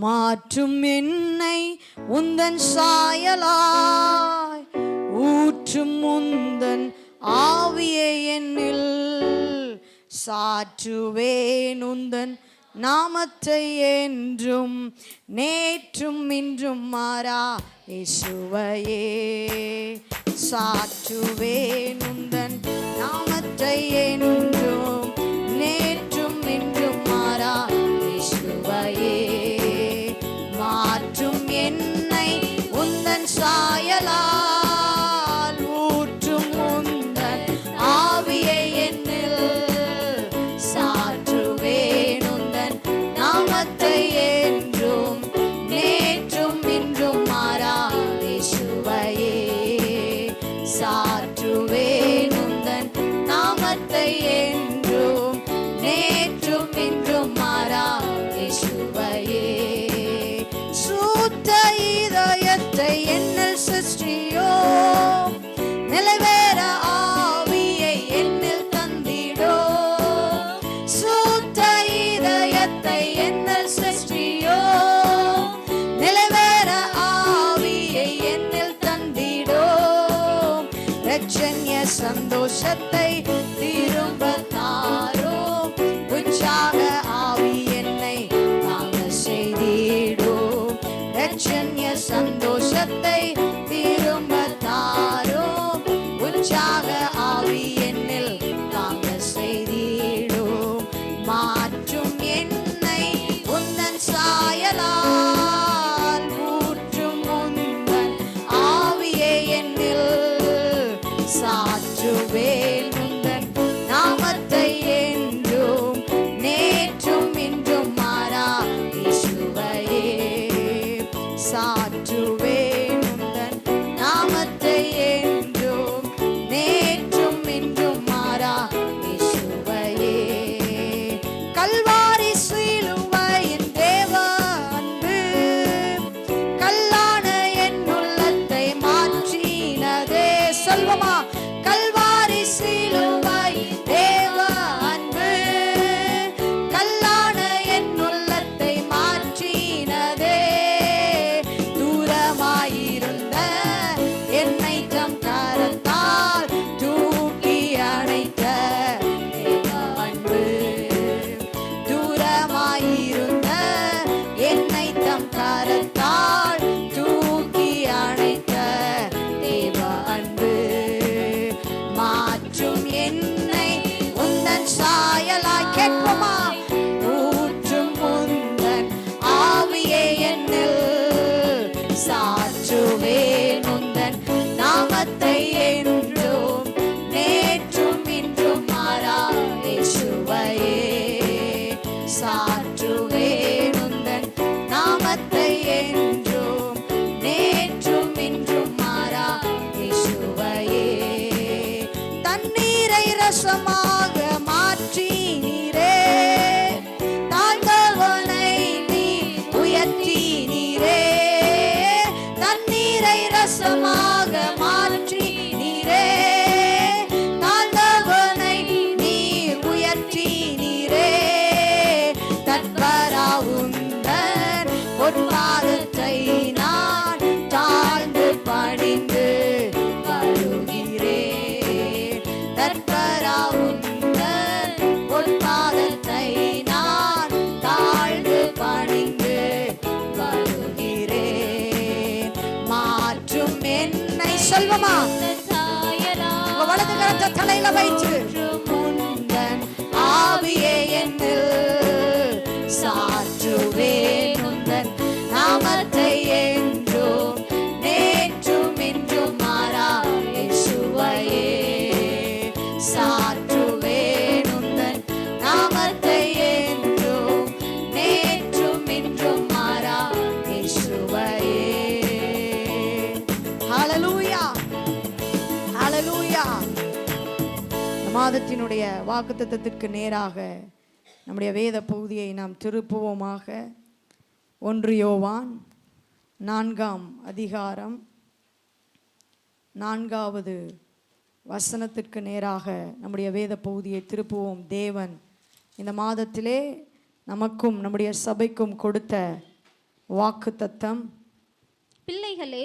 மாற்றும் என்னை உந்தன் சாயலாய் ஊற்றும் உந்தன் ஆவியை என்னில் சாற்றுவேன் உந்தன் நாமத்தை என்றும் நேற்றும் இன்றும் மாறா இயேசுவையே சாற்றுவேன் உந்தன் நாமத்தை என்றும் நேற்றும் இன்றும் மாறா இயேசுவையே மாற்றும் என்னை உந்தன் சாயலால் ஊற்றும் உந்தன் ஆவியை என்னில் சாற்றுவேன் உந்தன் நாமத்தை என்றும் நேற்றும் இன்றும் மாறா இயேசுவையே சாற்றுவேன் உந்தன் நாமத்தை என்றும் நேற்றும் இன்றும் மாறா இயேசுவையே சுத்த இதயத்தை என்னில் சிருஷ்டியோ நிலைவேற ஆவியை என்னில் தந்திடோ சுத்த இதயத்தை என்னில் சிருஷ்டியோ நிலைவேற ஆவியை என்னில் தந்திடோ ரட்சண்ய சந்தோஷத்தை திரும்ப தாரோ உற்சாக ஆவி என்னை தாங்க செய்திடோ ரட்சண்ய சந்தோஷத்தை திரும்ப தாரோ உற்சாக ஆவி என்னில் தாங்க செய்திடோ மாற்றும் என்னை உந்தன் சாயலால் ஊற்றும் உந்தன் ஆவியை என்னில் சாற்றுவேன் உந்தன் நாமத்தை என்றும் நேற்றும் இன்றும் மாறா இயேசுவையே சாற்றுவேன் உந்தன் நாமத்தை என்றும் நேற்றும் இன்றும் மாறா இயேசுவையே கல்வாரி சிலுவையின் தேவ அன்பு கல்லான என் உள்ளத்தை மாற்றினதே சொல்வமா கல்வாரி சிலுவை தேவ அன்பு கல்லான என் உள்ளத்தை மாற்றினதே தூரமாயிருந்த என்னை தம் கரத்தால் தூக்கி அணைத்த தேவ அன்பு தூரமாயிருந்த என்னை தம் கரத்தால் தூக்கி அணைத்த தேவ அன்பு மாற்றும் என்னை உந்தன் சாயலாய் கேட்போமா ஊற்றும் உந்தன் ஆவியை என்னில் சாற்றுவேன் உந்தன் நாமத்தை என்றும் நேற்றும் இன்றும் மாறா இயேசுவையே சாற்றுவேன் உந்தன் நாமத்தை என்றும் நேற்றும் இன்றும் மாறா இயேசுவையே தண்ணீரை ரசமாக மாற்றினீரே தாழ்ந்தவனை நீ உயர்த்தினீரே தண்ணீரை ரசமாக மாற்றினீரே தாழ்ந்தவனை நீர் உயர்த்தினீரே தற்பரா உந்தன் பொற்பாதத்தை நான் தாழ்ந்து பணிந்து வருகிறேன் தற்பரா உந்தன் பொற்பாதத்தை நான் தாழ்ந்து பணிந்து வருகிறேன் மாற்றும் என்னை சொல்வமா உங்க வலது கரத்தை தலையில வைத்து உந்தன் ஆவியை என்னில் சாற்றுவேன் உந்தன் நாமத்தை என்றும் நேற்றும் இன்றும் மாறா இயேசுவையே சாற்றுவேன் உந்தன் நாமத்தை என்றும் நேற்றும் இன்றும் மாறா இயேசுவையே ஹல்லேலூயா ஹல்லேலூயா மாதத்தினுடைய வாக்குத்தத்தத்திற்கு நேராக நம்முடைய வேத பகுதியை நாம் திருப்புவோமாக 1 யோவான் 4ஆம் அதிகாரம் 4வது வசனத்திற்கு நேராக நம்முடைய வேத பகுதியை திருப்புவோம். தேவன் இந்த மாதத்திலே நமக்கும் நம்முடைய சபைக்கும் கொடுத்த வாக்குத்தத்தம். பிள்ளைகளே,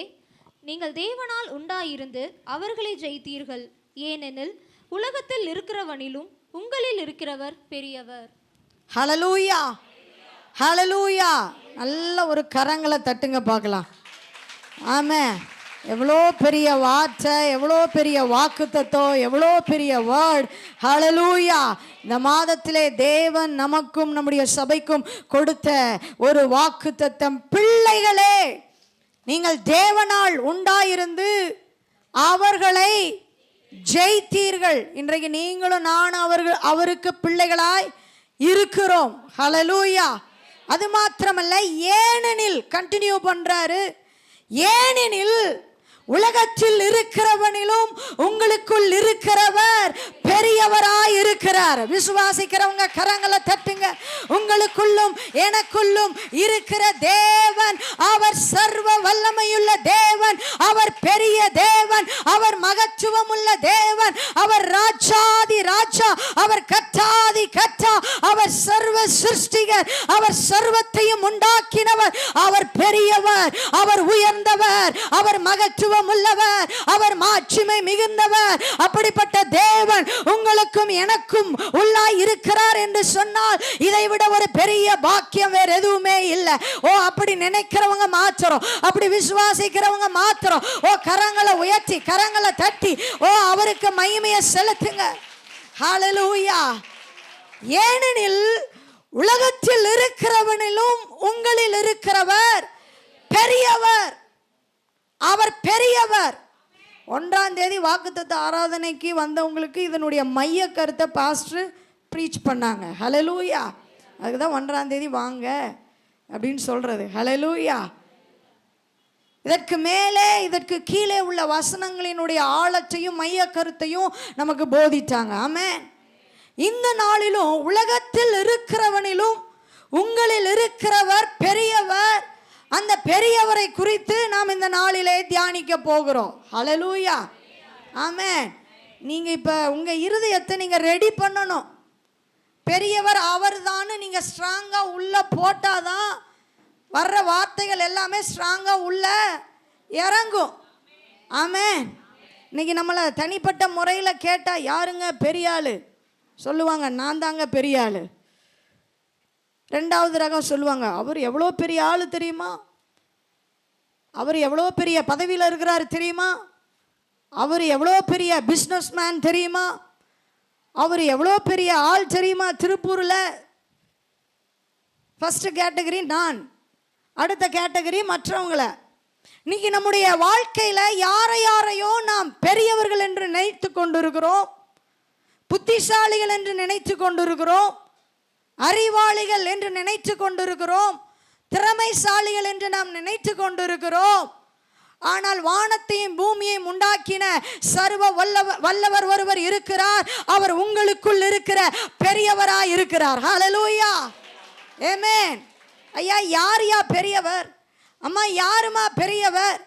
நீங்கள் தேவனால் உண்டாயிருந்து அவர்களை ஜெயித்தீர்கள். ஏனெனில் உலகத்தில் இருக்கிறவனிலும் உங்களில் இருக்கிறவர் பெரியவர். ஹல்லேலூயா, ஹல்லேலூயா. நல்ல ஒரு கரங்களை தட்டுங்க பார்க்கலாம். ஆமென். எவ்வளோ பெரிய வார்த்தை, எவ்வளோ பெரிய வாக்குத்தத்தம், எவ்வளோ பெரிய வேர்ட். ஹல்லேலூயா. இந்த மாதத்திலே தேவன் நமக்கும் நம்முடைய சபைக்கும் கொடுத்த ஒரு வாக்குத்தத்தம். பிள்ளைகளே, நீங்கள் தேவனால் உண்டாயிருந்து அவர்களை ஜெயித்தீர்கள். இன்றைக்கு நீங்களும் நானும் அவருக்கு பிள்ளைகளாய் இருக்கிறோம். ஹல்லேலூயா. அது மாத்திரமல்ல, ஏனெனில் கண்டினியூ பண்றாரு. ஏனெனில் உலகத்தில் இருக்கிறவனிலும் உங்களுக்குள் இருக்கிறவர் பெரியவராய் இருக்கிறார். விசுவாசிக்கிறவங்க கரங்களை தட்டுங்க. உங்களுக்குள்ளும் எனக்குள்ளும் இருக்கிற தேவன் அவர் சர்வ வல்லமையுள்ள தேவன், அவர் பெரிய தேவன், அவர் மகத்துவம் உள்ள தேவன், அவர் ராஜாதி ராஜா, அவர் கர்த்தாதி கர்த்தா, அவர் சர்வ சிருஷ்டிகர், அவர் சர்வத்தையும் உண்டாக்கினவர், அவர் பெரியவர், அவர் உயர்ந்தவர், அவர் மகத்துவம் உள்ளவர், அவர் மாட்சிமை மிகுந்தவர். அப்படிப்பட்ட தேவன் உங்களுக்கும் எனக்கும் உள்ளாய் இருக்கிறார் என்று சொன்னால் இதைவிட ஒரு பெரிய பாக்கியம் வேற எதுவுமே இல்லை. ஓ, அப்படி நினைக்கிறவங்க மாத்திரம், அப்படி விசுவாசிக்கிறவங்க மாத்திரம் ஓ கரங்களை உயர்த்தி கரங்களை தட்டி ஓ அவருக்கு மகிமையை செலுத்துங்க. ஹல்லேலூயா. ஏனெனில் உலகத்தில் இருக்கிறவனிலும் உங்களில் இருக்கிறவர் பெரியவர், அவர் பெரியவர். 1ஆம் தேதி வாக்குத்தத்த ஆராதனைக்கு வந்தவங்களுக்கு இதனுடைய மைய கருத்தை பாஸ்டர் ப்ரீச் பண்ணாங்க. ஹல்லேலூயா. அதுக்கு தான் 1ஆம் தேதி வாங்க அப்படின்னு சொல்றது. ஹல்லேலூயா. இதற்கு மேலே இதற்கு கீழே உள்ள வசனங்களினுடைய ஆழத்தையும் மைய கருத்தையும் நமக்கு போதித்தாங்க. ஆமென். இந்த நாளிலும் உலகத்தில் இருக்கிறவனிலும் உங்களில் இருக்கிறவர் பெரியவர். அந்த பெரியவரை குறித்து நாம் இந்த நாளிலே தியானிக்க போகிறோம். ஹல்லேலூயா. ஆமென். நீங்க இப்ப உங்க இருதயத்தை நீங்க ரெடி பண்ணணும். பெரியவர் அவர்தான் நீங்க ஸ்ட்ராங்கா உள்ள போட்டாதான் வர்ற வார்த்தைகள் எல்லாமே ஸ்ட்ராங்கா உள்ள இறங்கும். ஆமென். இன்னைக்கு நம்மளை தனிப்பட்ட முறையில் கேட்டா யாருங்க பெரிய ஆளு சொல்லுவாங்க, நான் தாங்க பெரிய ஆளு. 2வது ரகம் சொல்லுவாங்க, அவர் எவ்வளோ பெரிய ஆளு தெரியுமா, அவர் எவ்வளோ பெரிய பதவியில் இருக்கிறாரு தெரியுமா, அவர் எவ்வளோ பெரிய பிஸ்னஸ் மேன் தெரியுமா, அவர் எவ்வளோ பெரிய ஆள் தெரியுமா. திருப்பூரில் ஃபர்ஸ்ட் கேட்டகரி நான், அடுத்த கேட்டகரி மற்றவங்களை. இன்னைக்கு நம்முடைய வாழ்க்கையில் யாரையோ நாம் பெரியவர்கள் என்று நினைத்து கொண்டிருக்கிறோம், புத்திசாலிகள் என்று நினைத்து கொண்டிருக்கிறோம், அறிவாளிகள் என்று நினைத்து கொண்டிருக்கிறோம், திறமைசாலிகள் என்று நாம் நினைத்து கொண்டிருக்கிறோம். ஆனால் வானத்தையும் பூமியையும் உண்டாக்கின சர்வ வல்லவர் ஒருவர் இருக்கிறார். அவர் உங்களுக்குள் இருக்கிற பெரியவராய் இருக்கிறார். ஹல்லேலூயா. ஆமென். ஐயா, யார் பெரியவர்? அம்மா, யாருமா பெரியவர்?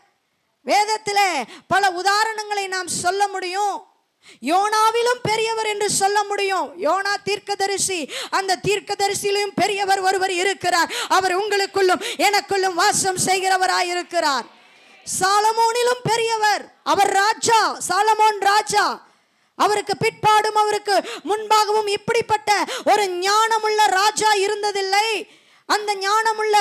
வேதத்தில் பல உதாரணங்களை நாம் சொல்ல முடியும். யோனாவிலும் பெரியவர் என்று சொல்ல முடியும். யோனா தீர்க்கதரிசி, அந்த தீர்க்கதரிசியிலும் பெரியவர் ஒருவர் இருக்கிறார். அவர் உங்களுக்குள்ளும் எனக்குள்ளும் வாசம் செய்கிறவராய் இருக்கிறார். சாலமோனிலும் பெரியவர், அவர் ராஜா, சாலமோன் ராஜா. அவருக்கு பிற்பாடும் அவருக்கு முன்பாகவும் இப்படிப்பட்ட ஒரு ஞானமுள்ள ராஜா இருந்ததில்லை. அந்த ஞானமுள்ள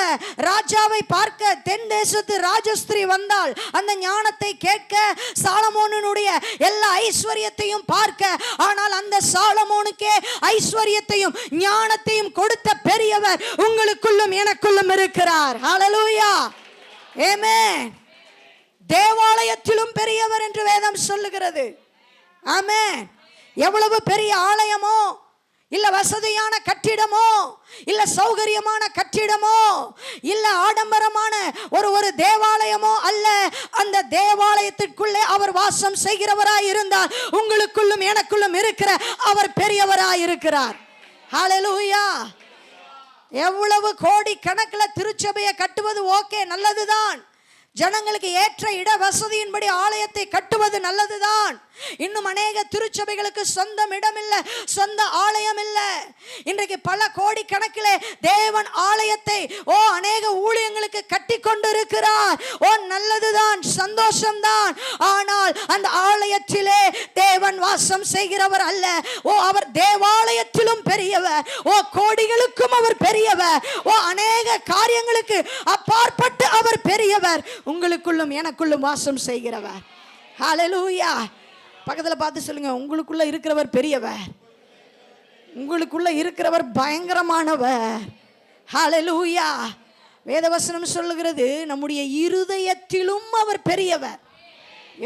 ராஜாவை பார்க்க தென் தேசத்து ராஜஸ்திரி வந்தாள். அந்த ஞானத்தை கேட்க, சாலமோனுடைய எல்லா ஐஸ்வர்யத்தையும் பார்க்க. ஆனால் அந்த சாலமோனுக்கே ஐஸ்வர்யத்தையும் ஞானத்தையும் கொடுத்த பெரியவர் உங்களுக்குள்ளும் எனக்குள்ளும் இருக்கிறார். ஹல்லேலூயா. ஆமென். தேவாலயத்திலும் பெரியவர் என்று வேதம் சொல்லுகிறது. ஆமென். எவ்வளவு பெரிய ஆலயமோ, இல்ல வசதியான கட்டிடமோ, இல்ல சௌகரியமான கட்டிடமோ, இல்ல ஆடம்பரமான ஒரு தேவாலயமோ அல்ல. அந்த தேவாலயத்திற்குள்ளே அவர் வாசம் செய்கிறவராய் இருந்தார். உங்களுக்குள்ளும் எனக்குள்ளும் இருக்கிற அவர் பெரியவராய் இருக்கிறார். ஹல்லேலூயா. எவ்வளவு கோடி கணக்கில் திருச்சபையை கட்டுவது ஓகே, நல்லதுதான். ஜனங்களுக்கு ஏற்ற இட வசதியின்படி ஆலயத்தை கட்டுவது நல்லதுதான். இன்னும் அநேக திருச்சபைகளுக்கு சொந்தம் இடம் இல்லை, சொந்த ஆலயம் இல்லை. இன்றைக்கு பல கோடி கணக்கிலே தேவன் ஆலயத்தை அநேக ஊழியங்களுக்கு கட்டி கொண்டு இருக்கிறார். நல்லதுதான், சந்தோஷம்தான். ஆனால் அந்த ஆலயத்திலே தேவன் வாசம் செய்கிறவர் அல்ல. அவர் தேவாலயத்திலும் பெரியவர். கோடிகளுக்கும் அவர் பெரியவர். அநேக காரியங்களுக்கு அப்பாற்பட்டு அவர் பெரியவர். உங்களுக்குள்ளும் எனக்குள்ளும் வாசம் செய்கிறவர். ஹல்லேலூயா. பக்கத்துல பார்த்து சொல்லுங்க, உங்களுக்குள்ள இருக்கிறவர் பெரியவர். உங்களுக்குள்ள இருக்கிறவர் பயங்கரமானவர். ஹல்லேலூயா. வேதவசனம் சொல்லுகிறது, நம்முடைய இருதயத்திலும் அவர் பெரியவர்.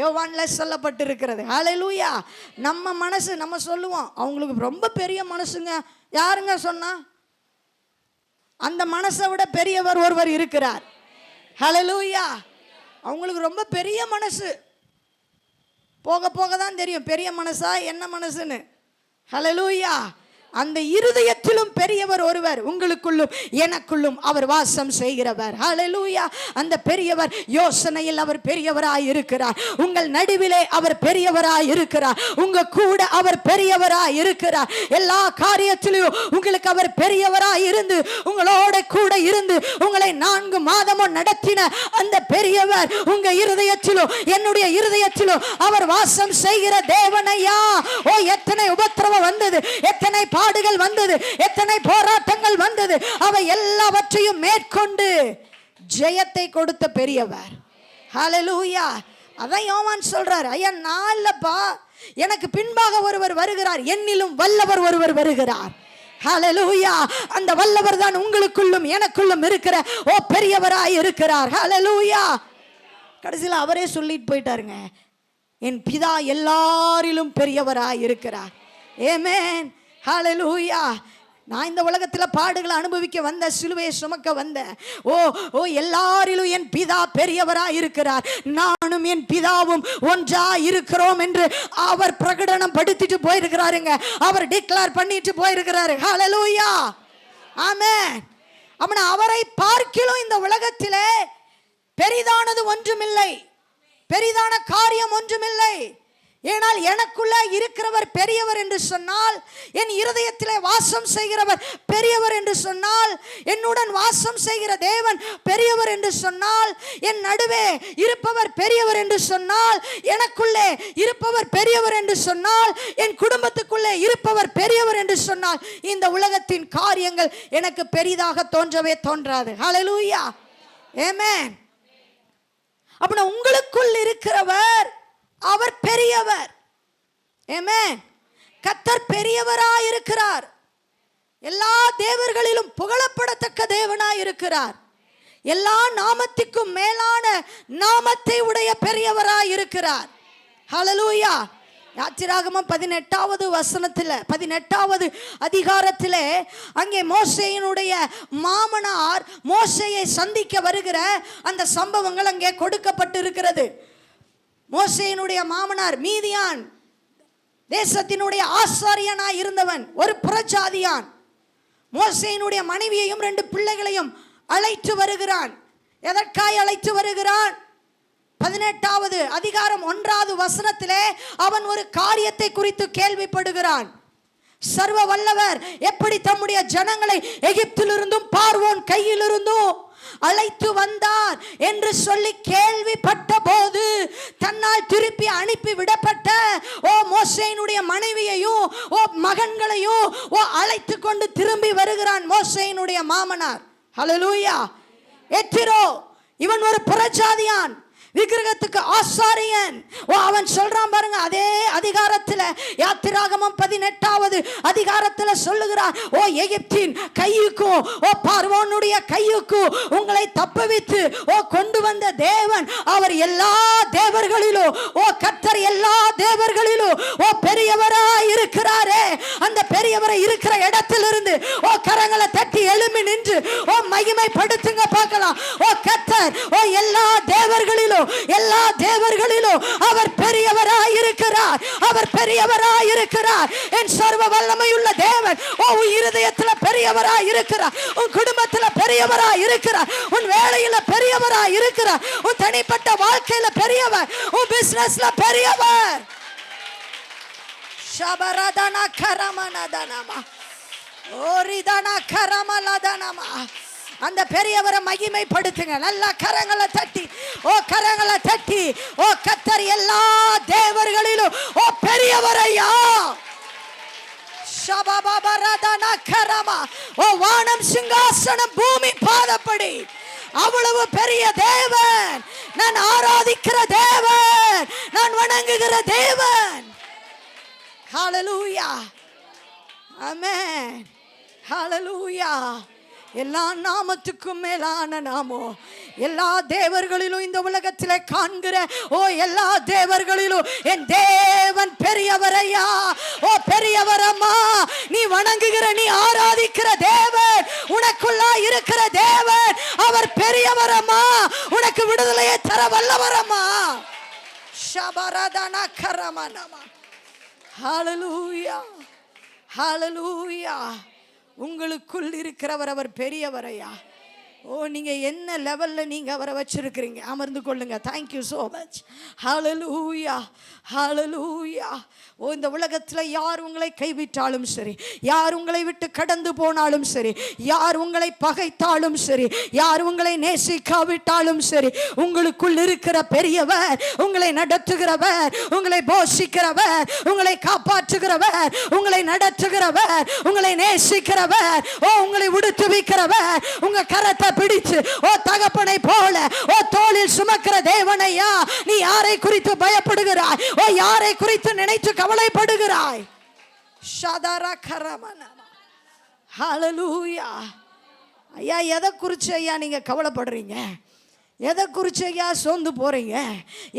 யோவான்ல சொல்லப்பட்டிருக்கிறது. ஹல்லேலூயா. நம்ம மனசு, நம்ம சொல்லுவோம் அவங்களுக்கு ரொம்ப பெரிய மனசுங்க. யாருங்க சொன்னா? அந்த மனசை விட பெரியவர் ஒருவர் இருக்கிறார். ஹல்லேலூயா. அவங்களுக்கு ரொம்ப பெரிய மனசு. போக போக தான் தெரியும் பெரிய மனசா என்ன மனசுன்னு. ஹல்லேலூயா. அந்த இருதயத்திலும் பெரியவர் ஒருவர், உங்களுக்குள்ளும் எனக்குள்ளும் அவர் வாசம் செய்கிறவர். ஹல்லேலூயா. அந்த பெரியவர் யோசனையில் அவர் பெரியவராய் இருக்கிறார். உங்கள் நடுவிலே அவர் பெரியவராய் இருக்கிறார். உங்க கூட அவர் பெரியவராய் இருக்கிறார். எல்லா காரியத்திலும் உங்களுக்கு அவர் பெரியவராய் இருந்து உங்களோட கூட இருந்து உங்களை 4 மாதமும் நடத்தின அந்த பெரியவர் உங்க இருதயத்திலும் என்னுடைய இருதயத்திலும் அவர் வாசம் செய்கிற தேவனையா. எத்தனை உபத்திரவம் வந்தது, எத்தனை பாடுகள் வந்தது, எத்தனை போராட்டங்கள் வந்தது, அவை எல்லாவற்றையும் மேற்கொண்டு ஜெயத்தை கொடுத்த பெரியவர். ஹல்லேலூயா. அதான் யோவான் சொல்றார், ஐயா நான் இல்லப்பா, எனக்கு பின்பாக ஒருவர் வருகிறார், என்னிலும் வல்லவர் ஒருவர் வருகிறார். ஹல்லேலூயா. அந்த வல்லவர் தான் உங்களுக்குள்ளும் எனக்குள்ளும் இருக்கிற பெரியவராய் இருக்கிறார். ஹல்லேலூயா. கடைசியில் அவரே சொல்லிட்டு போயிட்டாருங்க, என் பிதா எல்லாரிலும் பெரியவராய் இருக்கிறார். ஆமென். ஹல்லேலூயா. நான் இந்த உலகத்தில் பாடுகளை அனுபவிக்க வந்த, சிலுவையை சுமக்க வந்த, எல்லாரிலும் என் பிதா பெரியவராய் இருக்கிறார், நானும் என் பிதாவும் ஒன்றா இருக்கிறோம் என்று அவர் பிரகடனம் படுத்திட்டு போயிருக்கிறாருங்க. அவர் டிக்ளேர் பண்ணிட்டு போயிருக்கிறாரு. ஹல்லேலூயா. ஆமென். அவரை பார்க்கிலும் இந்த உலகத்திலே பெரிதானது ஒன்றுமில்லை, பெரிதான காரியம் ஒன்றுமில்லை. ஏனால் எனக்குள்ள இருக்கிறவர் பெரியவர் என்று சொன்னால், என் இருதயத்திலே வாசம் செய்கிறவர் பெரியவர் என்று சொன்னால், என்னுடன் வாசம் செய்கிற தேவன் பெரியவர் என்று சொன்னால், என் நடுவே இருப்பவர் பெரியவர் என்று சொன்னால், எனக்குள்ளே இருப்பவர் பெரியவர் என்று சொன்னால், என் குடும்பத்துக்குள்ளே இருப்பவர் பெரியவர் என்று சொன்னால், இந்த உலகத்தின் காரியங்கள் எனக்கு பெரிதாக தோன்றவே தோன்றாது. ஹல்லேலூயா. ஆமென். அப்படின்னா உங்களுக்குள் இருக்கிறவர் அவர் பெரியவர். ஆமென். கர்த்தர் பெரியவராய் இருக்கிறார். எல்லா தேவர்களிலும் புகழப்படத்தக்க தேவனாய் இருக்கிறார். எல்லா நாமத்திற்கும் மேலான நாமத்தை உடைய பெரியவராய் இருக்கிறார். ஹல்லேலூயா. யாத்திராகமம் 18வது வசனத்தில் 18வது அதிகாரத்திலே அங்கே மோசேயினுடைய மாமனார் மோசேயை சந்திக்க வருகிற அந்த சம்பவங்கள் அங்கே கொடுக்கப்பட்டிருக்கிறது. மோசேயினுடைய மாமனார் மீதியான் தேசத்தினுடைய ஆசாரியனாய் இருந்தவன், ஒரு புறஜாதியான். மோசேயினுடைய மனைவியையும் 2 பிள்ளைகளையும் அழைத்து வருகிறான். எதற்காய் அழைத்து வருகிறான்? 18வது அதிகாரம் 1வது வசனத்திலே அவன் ஒரு காரியத்தை குறித்து கேள்விப்படுகிறான். சர்வ வல்லவர் எப்படி தம்முடைய ஜனங்களை எகிப்திலிருந்தும் பார்வோன் கையிலிருந்தும் அழைத்து வந்தார் என்று சொல்லி கேள்விப்பட்ட போது, தன்னால் திருப்பி அனுப்பி விடப்பட்ட மோசேயினுடைய மனைவியையும் மகன்களையும் அழைத்து கொண்டு திரும்பி வருகிறான் மோசேயினுடைய மாமனார். ஹல்லேலூயா. எத்திரோ இவன் ஒரு புறஜாதியான், விக்கிரகத்துக்கு ஆசாரியன். அவன் சொல்றான் பாருங்க, அதே அதிகாரத்தில் யாத்திராகமம் 18வது அதிகாரத்தில் சொல்லுகிறான், எகிப்தின் கையுக்கும் பார்வோனுடைய கையுக்கும் உங்களை தப்புவித்து கொண்டு வந்த தேவன் அவர் எல்லா தேவர்களிலும் கர்த்தர் எல்லா தேவர்களிலும் பெரியவராய் இருக்கிறாரே. அந்த பெரியவரை இருக்கிற இடத்திலிருந்து கரங்களை தட்டி எழும்பி நின்று மகிமைப்படுத்துங்க பார்க்கலாம். கர்த்தர் எல்லா தேவர்களிலும் எல்லா தேவர்களிலும் அவர் பெரியவராய் இருக்கிறார். அவர் பெரியவராய் இருக்கிறார். என் சர்வ வல்லமையுள்ள தேவன் உன் இருதயத்தில் பெரியவராய் இருக்கிறார். உன் குடும்பத்தில் பெரியவராய் இருக்கிறார். உன் வேலையில பெரியவராய் இருக்கிறார். உன் தனிப்பட்ட வாழ்க்கையில பெரியவர். உன் பிசினஸ்ல பெரியவர். ஷபரதன கரமனதனமா ஓரிதன கரமலதனமா. அந்த பெரியவரை மகிமைப்படுத்துங்க. நல்லா கரங்களை தட்டி, ஓ கரங்களை தட்டி, ஓ கர்த்தர் எல்லா தேவர்களிலும் ஓ பெரியவரையா. ஷபபபரதன கரமா. ஓ வானம் சிங்காசனம் பூமி பாதப்படி அவ்வளவு பெரிய தேவன், நான் ஆராதிக்கிற தேவன், நான் வணங்குகிற தேவன். ஹல்லேலூயா, ஆமென், ஹல்லேலூயா. எல்லா நாமத்துக்கும் மேலான நாமம், எல்லா தேவர்களிலும் இந்த உலகத்திலே காண்கிற ஓ எல்லா தேவர்களிலும் என் தேவன் பெரியவரையா. ஓ பெரியவரம்மா, நீ வணங்குகிற, நீ ஆராதிக்கிற தேவன், உனக்குள்ளா இருக்கிற தேவன் அவர் பெரியவரம்மா. உனக்கு விடுதலையை தர வல்லவரம்மா. ஷபரதன கரமனமா. ஹல்லேலூயா, ஹல்லேலூயா. உங்களுக்குள் இருக்கிறவர் அவர் பெரியவரையா. ஓ நீங்க என்ன லெவல்ல நீங்க அவரை வச்சிருக்கிறீங்க, அமர்ந்து கொள்ளுங்க. Thank you so much. Hallelujah, hallelujah. ஓ இந்த உலகத்துல யார் உங்களை கைவிட்டாலும் சரி, யார் உங்களை விட்டு கடந்து போனாலும் சரி, யார் உங்களை பகைத்தாலும் சரி, யார் உங்களை நேசிக்காவிட்டாலும் சரி, உங்களுக்குள் இருக்கிற பெரியவர், உங்களை நடத்துகிறவர், உங்களை போஷிக்கிறவர், உங்களை காப்பாற்றுகிறவர், உங்களை நடத்துகிறவர், உங்களை நேசிக்கிறவர், ஓ உங்களை உடுத்துவிக்கிறவர், உங்க கரத்தை பிடிச்சு ஓ தகப்பனை போல ஓ தோளில் சுமக்கிற தேவனையா. நீ யாரை குறித்து பயப்படுகிறாய்? ஓ யாரை குறித்து நினைத்து கவலைப்படுகிறாய்? ஷதர கரமனமா. ஹல்லேலூயா. ஐயா எதை குறித்து ஐயா நீங்க கவலைப்படுறீங்க? எதை குறித்து ஐயா சோர்ந்து போறீங்க?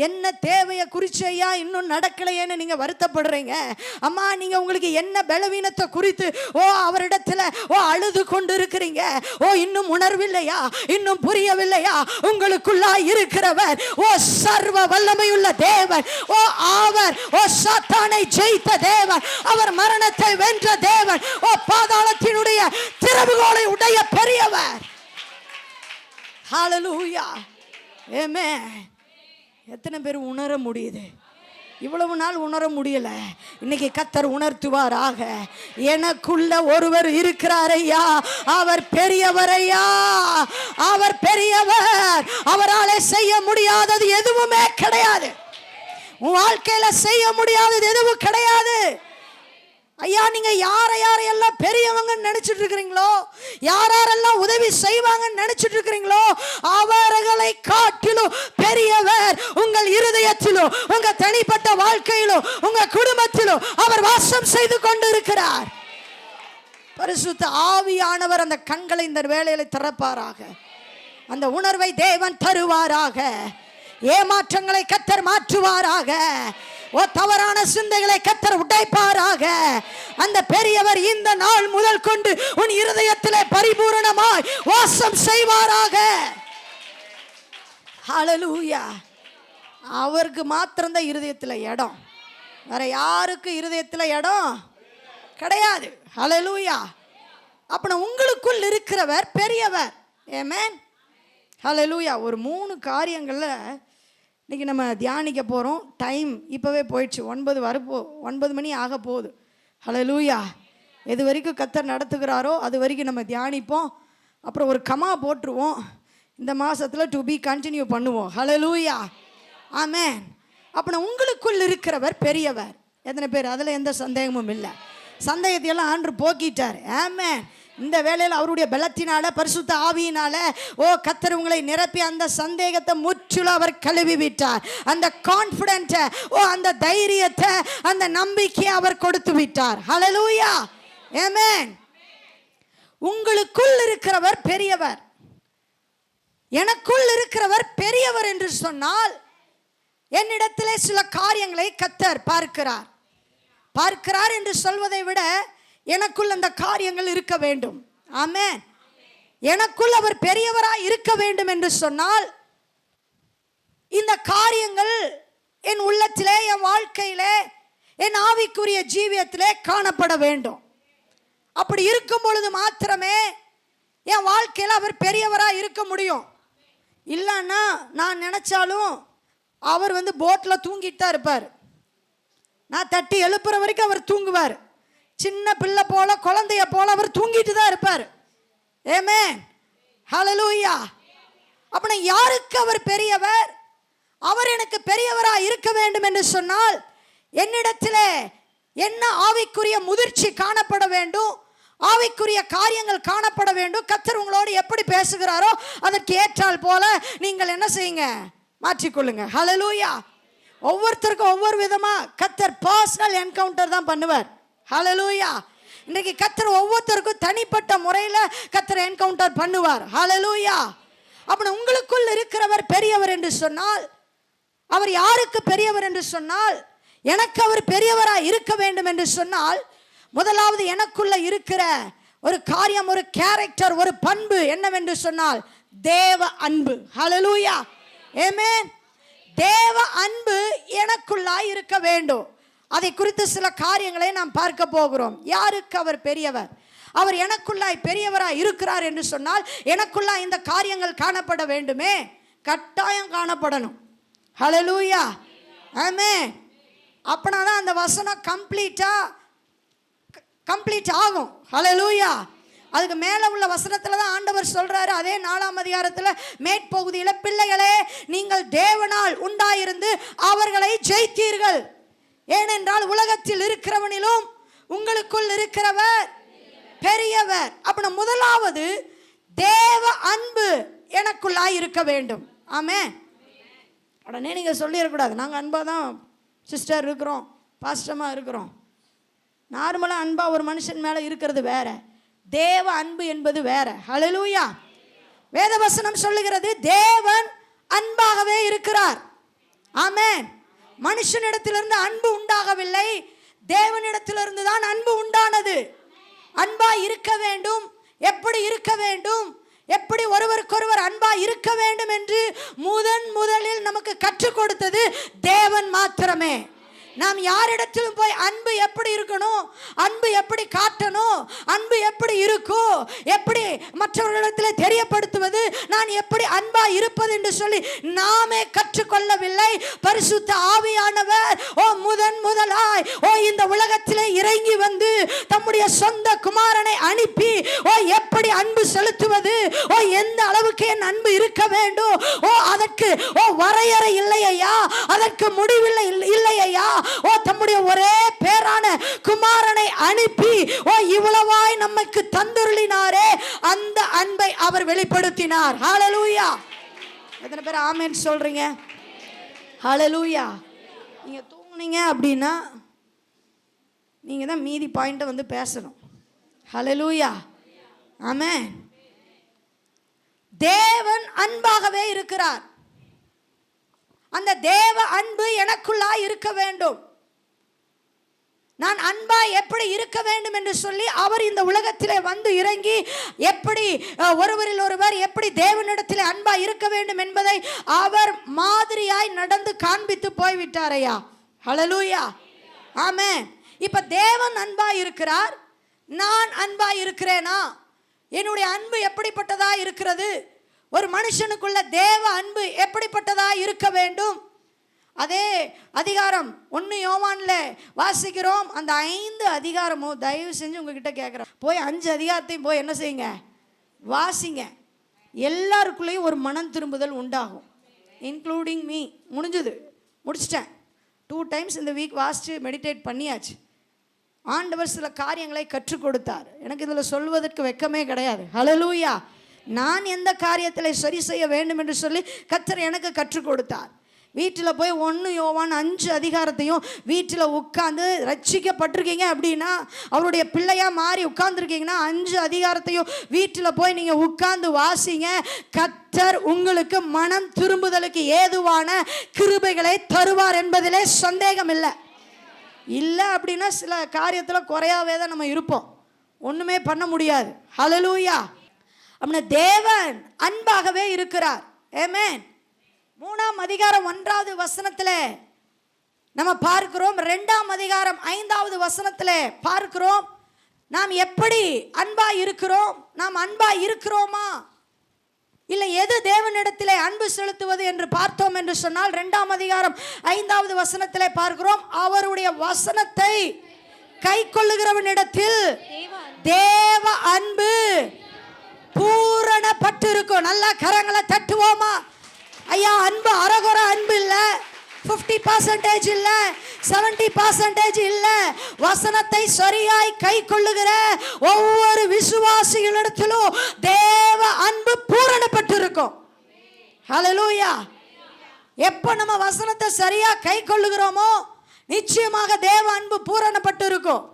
என்ன தேவையை குறித்து ஐயா இன்னும் நடக்கலையேன்னு நீங்க வருத்தப்படுறீங்க? அம்மா நீங்க உங்களுக்கு என்ன பலவீனத்தை குறித்து ஓ அவரிடத்துல ஓ அழுது கொண்டு இருக்கிறீங்க? ஓ இன்னும் உணர்வில்லையா? இன்னும் புரியவில்லையா? உங்களுக்குள்ளா இருக்கிறவர் ஓ சர்வ வல்லமையுள்ள தேவன். ஓ அவர் ஓ சாத்தானை ஜெயித்த தேவன், அவர் மரணத்தை வென்ற தேவன், ஓ பாதாளத்தினுடைய திறவுகோலை உடைய பெரியவர். ஹல்லேலூயா, ஆமென். எத்தனை பேர் உணர முடியுது? இவ்வளவு நாள் உணர முடியல, இன்னைக்கு கர்த்தர் உணர்த்துவாராக. எனக்குள்ள ஒருவர் இருக்கிறார் ஐயா, அவர் பெரியவரையா, அவர் பெரியவர். அவராலே செய்ய முடியாதது எதுவுமே கிடையாது. உன் வாழ்க்கையில செய்ய முடியாதது எதுவும் கிடையாது. ஐயா நீங்க யாரையெல்லாம் பெரியவங்கன்னு நினைச்சிட்டு இருக்கிறீங்களோ, யாரெல்லாம் உதவி செய்வாங்கன்னு நினைச்சிட்டு இருக்கிறீங்களோ, அவர்களை காட்டிலும் பெரியவர் உங்கள் இருதயத்திலும், உங்க தனிப்பட்ட வாழ்க்கையிலும், உங்க குடும்பத்திலும் அவர் வாசம் செய்து கொண்டு இருக்கிறார். பரிசுத்த ஆவியானவர் அந்த கண்களை இந்த வேளையில திறப்பாராக. அந்த உணர்வை தேவன் தருவாராக. ஏமாற்றங்களை கர்த்தர் மாற்றுவாராக. ஓ தவறான சிந்தைகளை கர்த்தர் உடைப்பாராக. அந்த பெரியவர் இந்த நாள் முதல் கொண்டு உன் இருதயத்திலே பரிபூரணமாய் வாசம் செய்வாராக. ஹல்லேலூயா. அவருக்கு மாத்திரம்தான் இருதயத்தில் இடம், வேற யாருக்கு இருதயத்தில் இடம் கிடையாது. ஹல்லேலூயா. அப்ப உங்களுக்குள் இருக்கிறவர் பெரியவர். ஆமென், ஹல்லேலூயா. ஒரு 3 காரியங்கள்ல இன்னைக்கு நம்ம தியானிக்க போகிறோம். டைம் இப்போவே போயிடுச்சு, 9 மணி ஆக போகுது. ஹல்லேலூயா. எது வரைக்கும் கர்த்தர் நடத்துகிறாரோ அது வரைக்கும் நம்ம தியானிப்போம். அப்புறம் ஒரு கமா போட்டுருவோம். இந்த மாதத்தில் டு பி கண்டினியூ பண்ணுவோம். ஹல்லேலூயா, ஆமென். அப்போ உங்களுக்குள் இருக்கிறவர் பெரியவர். எத்தனை பேர்? அதில் எந்த சந்தேகமும் இல்லை. சந்தேகத்தையெல்லாம் ஆண்டு போக்கிட்டார். ஆமென். இந்த வேளையில் அவருடைய பலத்தினால, பரிசுத்த ஆவியினால ஓ கர்த்தர் உங்களை நிரப்பி அந்த சந்தேகத்தை முற்றிலும் அவர் கழுவி விட்டார். அந்த கான்ஃபிடென்ட்டை ஓ அந்த தைரியத்தை, அந்த நம்பிக்கையை அவர் கொடுத்து விட்டார். ஹல்லேலூயா, ஆமென். உங்களுக்குள் இருக்கிறவர் பெரியவர். எனக்குள் இருக்கிறவர் பெரியவர் என்று சொன்னால் என்னிடத்திலே சில காரியங்களை கர்த்தர் பார்க்கிறார் என்று சொல்வதை விட எனக்குள் அந்த காரியங்கள் இருக்க வேண்டும். ஆமென். எனக்குள் அவர் பெரியவராய் இருக்க வேண்டும் என்று சொன்னால் இந்த காரியங்கள் என் உள்ளத்திலே, என் வாழ்க்கையிலே, என் ஆவிக்குரிய ஜீவியத்திலே காணப்பட வேண்டும். அப்படி இருக்கும் பொழுது மாத்திரமே என் வாழ்க்கையில் அவர் பெரியவராக இருக்க முடியும். இல்லைன்னா நான் நினைச்சாலும் அவர் போட்டில் தூங்கிட்டு தான் இருப்பார். நான் தட்டி எழுப்புற வரைக்கும் அவர் தூங்குவார். சின்ன பிள்ளை போல, குழந்தைய போல அவர் தூங்கிட்டு தான் இருப்பார். ஆமென், ஹல்லேலூயா. அப்படின்னா யாருக்கு அவர் பெரியவர்? அவர் எனக்கு பெரியவராக இருக்க வேண்டும் என்று சொன்னால் என்னிடத்தில் என்ன ஆவிக்குரிய முதிர்ச்சி காணப்பட வேண்டும், ஆவிக்குரிய காரியங்கள் காணப்பட வேண்டும். கர்த்தர் உங்களோடு எப்படி பேசுகிறாரோ அதற்கு ஏற்றால் போல நீங்கள் என்ன செய்யுங்க, மாற்றிக்கொள்ளுங்க. ஹல்லேலூயா. ஒவ்வொருத்தருக்கும் ஒவ்வொரு விதமா கர்த்தர் பர்சனல் என்கவுண்டர் தான் பண்ணுவார். ஹல்லேலூயா. இன்றைக்கு கர்த்தர் ஒவ்வொருத்தருக்கும் தனிப்பட்ட முறையில் கர்த்தர் என்கவுண்டர் பண்ணுவார். ஹல்லேலூயா. அப்படி உங்களுக்குள் இருக்கிறவர் பெரியவர் என்று சொன்னால், அவர் யாருக்கு பெரியவர் என்று சொன்னால், எனக்கு அவர் பெரியவராக இருக்க வேண்டும் என்று சொன்னால், முதலாவது எனக்குள்ள இருக்கிற ஒரு காரியம், ஒரு கேரக்டர், ஒரு பண்பு என்னவென்று சொன்னால் தேவ அன்பு. ஹல்லேலூயா, ஆமென். தேவ அன்பு எனக்குள்ளாய் இருக்க வேண்டும். அதை குறித்து சில காரியங்களை நாம் பார்க்க போகிறோம். யாருக்கு அவர் பெரியவர்? அவர் எனக்குள்ளாய் பெரியவராக இருக்கிறார் என்று சொன்னால் எனக்குள்ளாய் இந்த காரியங்கள் காணப்பட வேண்டுமே, கட்டாயம் காணப்படணும். ஹல்லேலூயா, ஆமென். அப்படின்னா தான் அந்த வசனம் கம்ப்ளீட் ஆகும். ஹல்லேலூயா. அதுக்கு மேலே உள்ள வசனத்தில் தான் ஆண்டவர் சொல்கிறாரு, அதே 4ஆம் அதிகாரத்தில் மேற்பகுதியில், பிள்ளைகளே நீங்கள் தேவனால் உண்டாயிருந்து அவர்களை ஜெயித்தீர்கள், ஏனென்றால் உலகத்தில் இருக்கிறவனிலும் உங்களுக்குள் இருக்கிறவர் பெரியவர். அப்படின்னா முதலாவது தேவ அன்பு எனக்குள்ளாய் இருக்க வேண்டும். ஆமென். உடனே நீங்கள் சொல்லிடக்கூடாது, நாங்கள் அன்பாக தான் சிஸ்டர் இருக்கிறோம், பாஸ்டமாக இருக்கிறோம். நார்மலாக அன்பாக ஒரு மனுஷன் மேலே இருக்கிறது வேற, தேவ அன்பு என்பது வேற. ஹல்லேலூயா. வேதவசனம் சொல்லுகிறது தேவன் அன்பாகவே இருக்கிறார். ஆமென். மனுஷனிடத்திலிருந்து அன்பு உண்டாகவில்லை, தேவனிடத்திலிருந்து தான் அன்பு உண்டானது. அன்பா இருக்க வேண்டும். எப்படி இருக்க வேண்டும், எப்படி ஒருவருக்கொருவர் அன்பா இருக்க வேண்டும் என்று முதலில் நமக்கு கற்றுக் கொடுத்தது தேவன் மாத்திரமே. நாம் யாரிடத்திலும் போய் அன்பு எப்படி இருக்கணும், அன்பு எப்படி காட்டணும், அன்பு எப்படி இருக்கும், எப்படி மற்றவர்களிடத்தில் தெரியப்படுத்துவது, நான் எப்படி அன்பா இருப்பது என்று சொல்லி நாமே கற்றுக்கொள்ளவில்லை. பரிசுத்த ஆவியானவர் முதலாய் இந்த உலகத்திலே இறங்கி வந்து தம்முடைய சொந்த குமாரனை அனுப்பி எப்படி அன்பு செலுத்துவது, எந்த அளவுக்கு என் அன்பு இருக்க வேண்டும், அதற்கு வரையறை இல்லையா, அதற்கு முடிவில்லை இல்லையா, தம்முடைய ஒரே பேரான குமாரனை அனுப்பி இவ்வளவாய் நமக்கு தந்துருளினாரே, அந்த அன்பை அவர் வெளிப்படுத்தினார். ஹல்லேலூயா. எத்தனை பேர் ஆமென் சொல்றீங்க? ஹல்லேலூயா. நீங்க தூங்குனீங்க அப்படின்னா நீங்க தான் மீதி பாயிண்ட்டை வந்து பேசணும். ஹல்லேலூயா, ஆமென். தேவன் அன்பாகவே இருக்கிறார். அந்த தேவ அன்பு எனக்குள்ளாய் இருக்க வேண்டும். நான் அன்பா எப்படி இருக்க வேண்டும் என்று சொல்லி அவர் இந்த உலகத்திலே வந்து இறங்கி எப்படி ஒருவரில் ஒருவர் எப்படி தேவனிடத்திலே அன்பா இருக்க வேண்டும் என்பதை அவர் மாதிரியாய் நடந்து காண்பித்து போய்விட்டாரையா. ஹல்லேலூயா, ஆமென். இப்ப தேவன் அன்பா இருக்கிறார், நான் அன்பா இருக்கிறேனா? என்னுடைய அன்பு எப்படிப்பட்டதா இருக்கிறது? ஒரு மனுஷனுக்குள்ள தேவ அன்பு எப்படிப்பட்டதா இருக்க வேண்டும்? அதே அதிகாரம் 1 யோவானில் வாசிக்கிறோம். அந்த 5 அதிகாரமும் தயவு செஞ்சு உங்ககிட்ட கேட்குறேன், போய் 5 அதிகாரத்தையும் போய் என்ன செய்யுங்க, வாசிங்க. எல்லாருக்குள்ளேயும் ஒரு மனம் திரும்புதல் உண்டாகும், இன்க்ளூடிங் மீ. முடிச்சிட்டேன். 2 டைம்ஸ் இந்த வீக் வாசித்து மெடிடேட் பண்ணியாச்சு. ஆண்டவர் சில காரியங்களை கற்றுக் கொடுத்தார். எனக்கு இதில் சொல்வதற்கு வெட்கமே கிடையாது. ஹல்லேலூயா. நான் எந்த காரியத்தில் சரி செய்ய வேண்டும் என்று சொல்லி கர்த்தர் எனக்கு கற்றுக் கொடுத்தார். வீட்டில் போய் 1 யோவான் 5 அதிகாரத்தையும் வீட்டில் உட்காந்து ரட்சிக்கப்பட்டிருக்கீங்க அப்படின்னா, அவருடைய பிள்ளையாக மாறி உட்கார்ந்துருக்கீங்கன்னா 5 அதிகாரத்தையும் வீட்டில் போய் நீங்கள் உட்கார்ந்து வாசிங்க. கர்த்தர் உங்களுக்கு மனம் திரும்புதலுக்கு ஏதுவான கிருபைகளை தருவார் என்பதிலே சந்தேகம் இல்லை அப்படின்னா சில காரியத்தில் குறையாவே தான் நம்ம இருப்போம், ஒன்றுமே பண்ண முடியாது. ஹல்லேலூயா. அப்படின்னா தேவன் அன்பாகவே இருக்கிறார். ஆமென். 3ஆம் அதிகாரம் 1வது வசனத்தில் நம்ம பார்க்கிறோம். 2ஆம் அதிகாரம் 5வது வசனத்தில் பார்க்கிறோம். நாம் எப்படி அன்பா இருக்கிறோம், நாம் அன்பா இருக்கிறோமா? இல்லை எது தேவனிடத்திலே அன்பு செலுத்துவது என்று பார்த்தோம் என்று சொன்னால் 2ஆம் அதிகாரம் 5வது வசனத்திலே பார்க்கிறோம், அவருடைய வசனத்தை கை கொள்ளுகிறவனிடத்தில் தேவ அன்பு பூரணப்பட்டு இருக்கும். நல்லா கரங்களை தட்டுவோமா? ஐயா, அன்பு அரகுற அன்பு இல்லை, 50% இல்லை, 70% இல்லை. வசனத்தை சரியாய் கை கொள்ளுகிற ஒவ்வொரு விசுவாசிகளிடத்திலும் தேவ அன்பு பூரணப்பட்டு இருக்கும். ஹல்லேலூயா. எப்போ நம்ம வசனத்தை சரியா கை கொள்ளுகிறோமோ நிச்சயமாக தேவ அன்பு பூரணப்பட்டு இருக்கும்.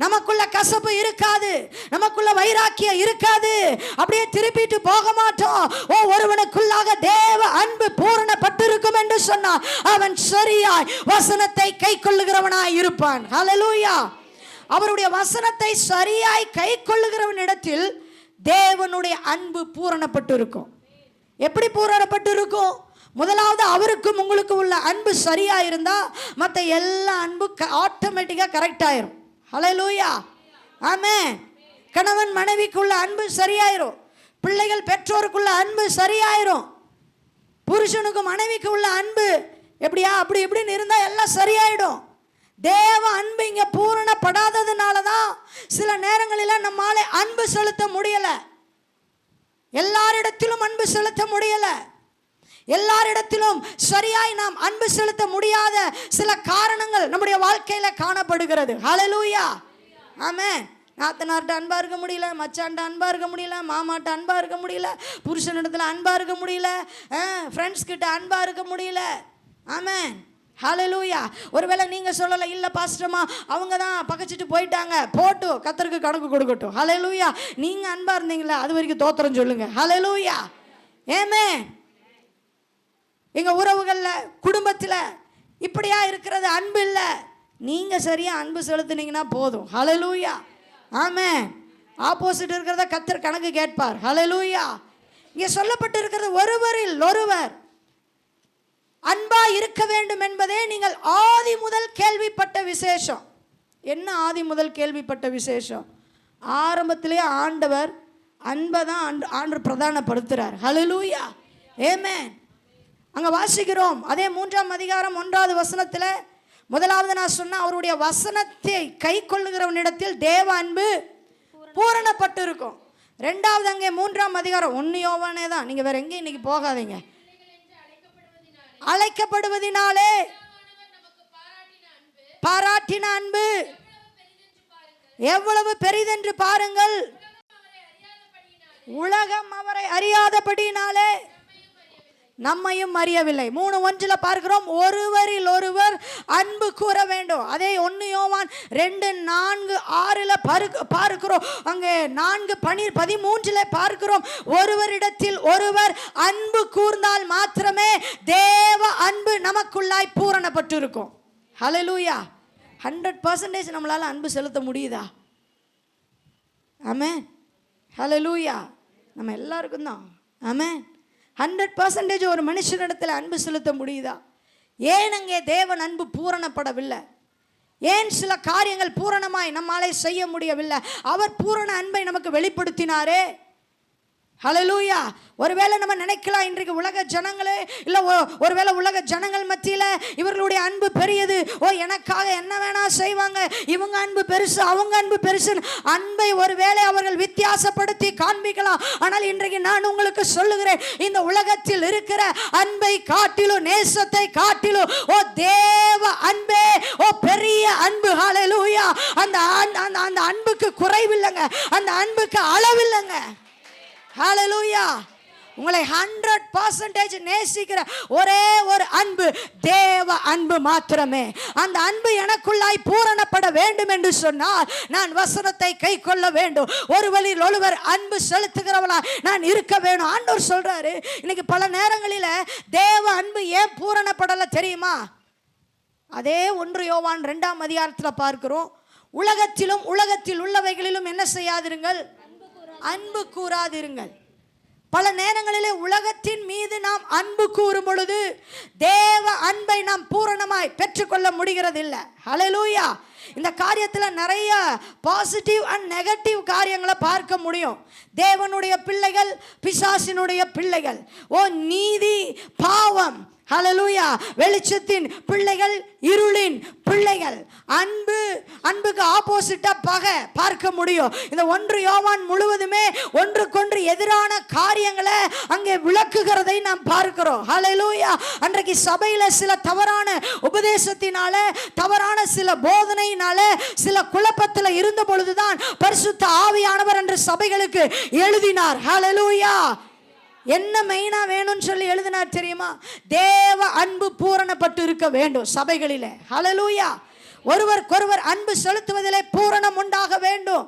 நமக்குள்ள கசப்பு இருக்காது, நமக்குள்ள வைராக்கியம் இருக்காது, அப்படியே திருப்பிட்டு போக மாட்டோம். ஒருவனுக்குள்ளாக தேவ அன்பு பூரணப்பட்டிருக்கும் என்று சொன்னார் அவன் சரியாய் வசனத்தை கை கொள்ளுகிறவனாய் இருப்பான். ஹல்லேலூயா. அவருடைய வசனத்தை சரியாய் கை கொள்ளுகிறவனிடத்தில் தேவனுடைய அன்பு பூரணப்பட்டிருக்கும். எப்படி பூரணப்பட்டிருக்கும்? முதலாவது அவருக்கும் உங்களுக்கு உள்ள அன்பு சரியா இருந்தா மற்ற எல்லா அன்பு ஆட்டோமேட்டிக்கா கரெக்ட் ஆயிரும். ஹல்லேலூயா. ஆமென். கணவன் மனைவிக்குள்ள அன்பு சரியாயிரும், பிள்ளைகள் பெற்றோருக்குள்ள அன்பு சரியாயிரும், புருஷனுக்கு மனைவிக்கு உள்ள அன்பு எப்படியா அப்படி இப்படின்னு இருந்தால் எல்லாம் சரியாயிடும். தேவ அன்பு இங்கே பூரணப்படாததுனால தான் சில நேரங்களில் நம்மாலே அன்பு செலுத்த முடியலை, எல்லாரிடத்திலும் அன்பு செலுத்த முடியலை, எல்லாரிடத்திலும் சரியாய் நாம் அன்பு செலுத்த முடியாத சில காரணங்கள் நம்முடைய வாழ்க்கையில் காணப்படுகிறது. ஹல்லேலூயா. ஆமென். நாத்தனார்கிட்ட அன்பாக இருக்க முடியல, மச்சான்ட்ட அன்பாக இருக்க முடியல, மாமாட்ட அன்பாக இருக்க முடியல, புருஷனிடத்தில் அன்பாக இருக்க முடியல, ஃப்ரெண்ட்ஸ் கிட்ட அன்பாக இருக்க முடியல. ஆமென். ஹல்லேலூயா. ஒருவேளை நீங்கள் சொல்லலை, இல்லை பாஸ்டர்மா அவங்க தான் பகைச்சிட்டு போயிட்டாங்க, போட்டு கர்த்தருக்கு கணக்கு கொடுக்கட்டும். ஹல்லேலூயா. நீங்கள் அன்பாக இருந்தீங்களா அது வரைக்கும் தோத்திரம் சொல்லுங்க. ஹல்லேலூயா. ஆமென். எங்கள் உறவுகளில் குடும்பத்தில் இப்படியா இருக்கிறது அன்பு இல்லை, நீங்கள் சரியாக அன்பு செலுத்துனீங்கன்னா போதும். ஹல்லேலூயா. ஆமென். ஆப்போசிட் இருக்கிறத கர்த்தர் கணக்கு கேட்பார். ஹல்லேலூயா. இங்கே சொல்லப்பட்டு இருக்கிறது ஒருவரில் ஒருவர் அன்பா இருக்க வேண்டும் என்பதே நீங்கள் ஆதி முதல் கேள்விப்பட்ட விசேஷம். என்ன ஆதி முதல் கேள்விப்பட்ட விசேஷம்? ஆரம்பத்திலே ஆண்டவர் அன்பை தான் ஆண்டவர் பிரதானப்படுத்துகிறார். ஹல்லேலூயா. ஆமென். அங்கே வாசிக்கிறோம், அதே 3ஆம் அதிகாரம் 1வது வசனத்தில் முதலாவது நான் சொன்ன அவருடைய வசனத்தை கை கொள்ளுகிறவனிடத்தில் தேவ அன்பு பூரணப்பட்டு இருக்கும். 2வது அங்கே 3ஆம் அதிகாரம் 1 யோவானே தான், நீங்கள் வேற எங்கேயும் இன்னைக்கு போகாதீங்க. அழைக்கப்படுவதினாலே பாராட்டின அன்பு எவ்வளவு பெரிதென்று பாருங்கள், உலகம் அவரை அறியாதபடினாலே நம்மையும் அறியவில்லை. 3:1 பார்க்கிறோம், ஒருவரில் ஒருவர் அன்பு கூற வேண்டும். அதே 1 யோவான் 2:4-6 பார்க்கிறோம், அங்கே 4:13 பார்க்கிறோம், ஒருவரிடத்தில் ஒருவர் அன்பு கூர்ந்தால் மாத்திரமே தேவ அன்பு நமக்குள்ளாய் பூரணப்பட்டு இருக்கும். ஹல்லேலூயா. 100% நம்மளால அன்பு செலுத்த முடியுதா? ஆமென். ஹல்லேலூயா. நம்ம எல்லாருக்கும் தான். ஆமென். 100% ஒரு மனுஷனிடத்தில் அன்பு செலுத்த முடியுதா? ஏன் அங்கே தேவன் அன்பு பூரணப்படவில்லை? ஏன் சில காரியங்கள் பூரணமாய் நம்மாலே செய்ய முடியவில்லை? அவர் பூரண அன்பை நமக்கு வெளிப்படுத்தினாரே. ஹல்லேலூயா. ஒருவேளை நம்ம நினைக்கலாம், இன்றைக்கு உலக ஜனங்களே இல்லை, ஒருவேளை உலக ஜனங்கள் மத்தியில் இவர்களுடைய அன்பு பெரியது, எனக்காக என்ன வேணா செய்வாங்க, இவங்க அன்பு பெருசு அவங்க அன்பு பெருசு, அன்பை ஒருவேளை அவர்கள் வித்தியாசப்படுத்தி காண்பிக்கலாம். ஆனால் இன்றைக்கு நான் உங்களுக்கு சொல்லுகிறேன், இந்த உலகத்தில் இருக்கிற அன்பை காட்டிலும் நேசத்தை காட்டிலும் தேவ அன்பே பெரிய அன்பு. ஹல்லேலூயா. அந்த அன்புக்கு குறைவில்லைங்க, அந்த அன்புக்கு அளவில்லைங்க. ஹல்லேலூயா. உங்களை 100% நேசிக்கிற ஒரே ஒரு அன்பு தேவ அன்பு மாத்திரமே. அந்த அன்பு எனக்குள்ளாய் பூரணப்பட வேண்டும் என்று சொன்னால் நான் வசனத்தை கை கொள்ள வேண்டும், ஒருவரில் ஒருவர் அன்பு செலுத்துகிறவளா நான் இருக்க வேண்டும். ஆண்டவர் சொல்றாரு, இன்னைக்கு பல நேரங்களில் தேவ அன்பு ஏன் பூரணப்படலை தெரியுமா? அதே 1 யோவான் 2ஆம் அதிகாரத்தில் பார்க்கிறோம், உலகத்திலும் உலகத்தில் உள்ளவைகளிலும் என்ன செய்யாதிருங்கள், அன்பு கூறாதிருங்கள். பல நேரங்களிலே உலகத்தின் மீது நாம் அன்பு கூறும் பொழுது தேவ அன்பை நாம் பூரணமாய் பெற்றுக்கொள்ள முடிகிறது இல்லை. ஹல்லேலூயா. இந்த காரியத்தில் நிறைய பாசிட்டிவ் அண்ட் நெகட்டிவ் காரியங்களை பார்க்க முடியும். தேவனுடைய பிள்ளைகள், பிசாசினுடைய பிள்ளைகள். ஓ நீதி, பாவம். ஹல்லேலூயா. வெளிச்சத்தின் பிள்ளைகள், இருளின் பிள்ளைகள். அன்புக்கு ஆப்போசிட்டா பகை பார்க்க முடியும். இந்த 1 யோவான் முழுவதுமே ஒன்றுக்கொன்று எதிரான காரியங்களை அங்கே விளக்குகிறதை நாம் பார்க்கிறோம். ஹல்லேலூயா. அன்றைக்கு சபையில சில தவறான உபதேசத்தினால, தவறான சில போதனையினால, சில குழப்பத்தில் இருந்த பொழுதுதான் பரிசுத்த ஆவியானவர் என்று சபைகளுக்கு எழுதினார். ஹல்லேலூயா. என்ன மெயினா வேணும்னு சொல்லி எழுதினார் தெரியுமா? தேவ அன்பு பூரணப்பட்டு இருக்க வேண்டும் சபைகளிலே. ஹல்லேலூயா. ஒருவருக்கொருவர் அன்பு செலுத்துவதிலே பூரணம் உண்டாக வேண்டும்.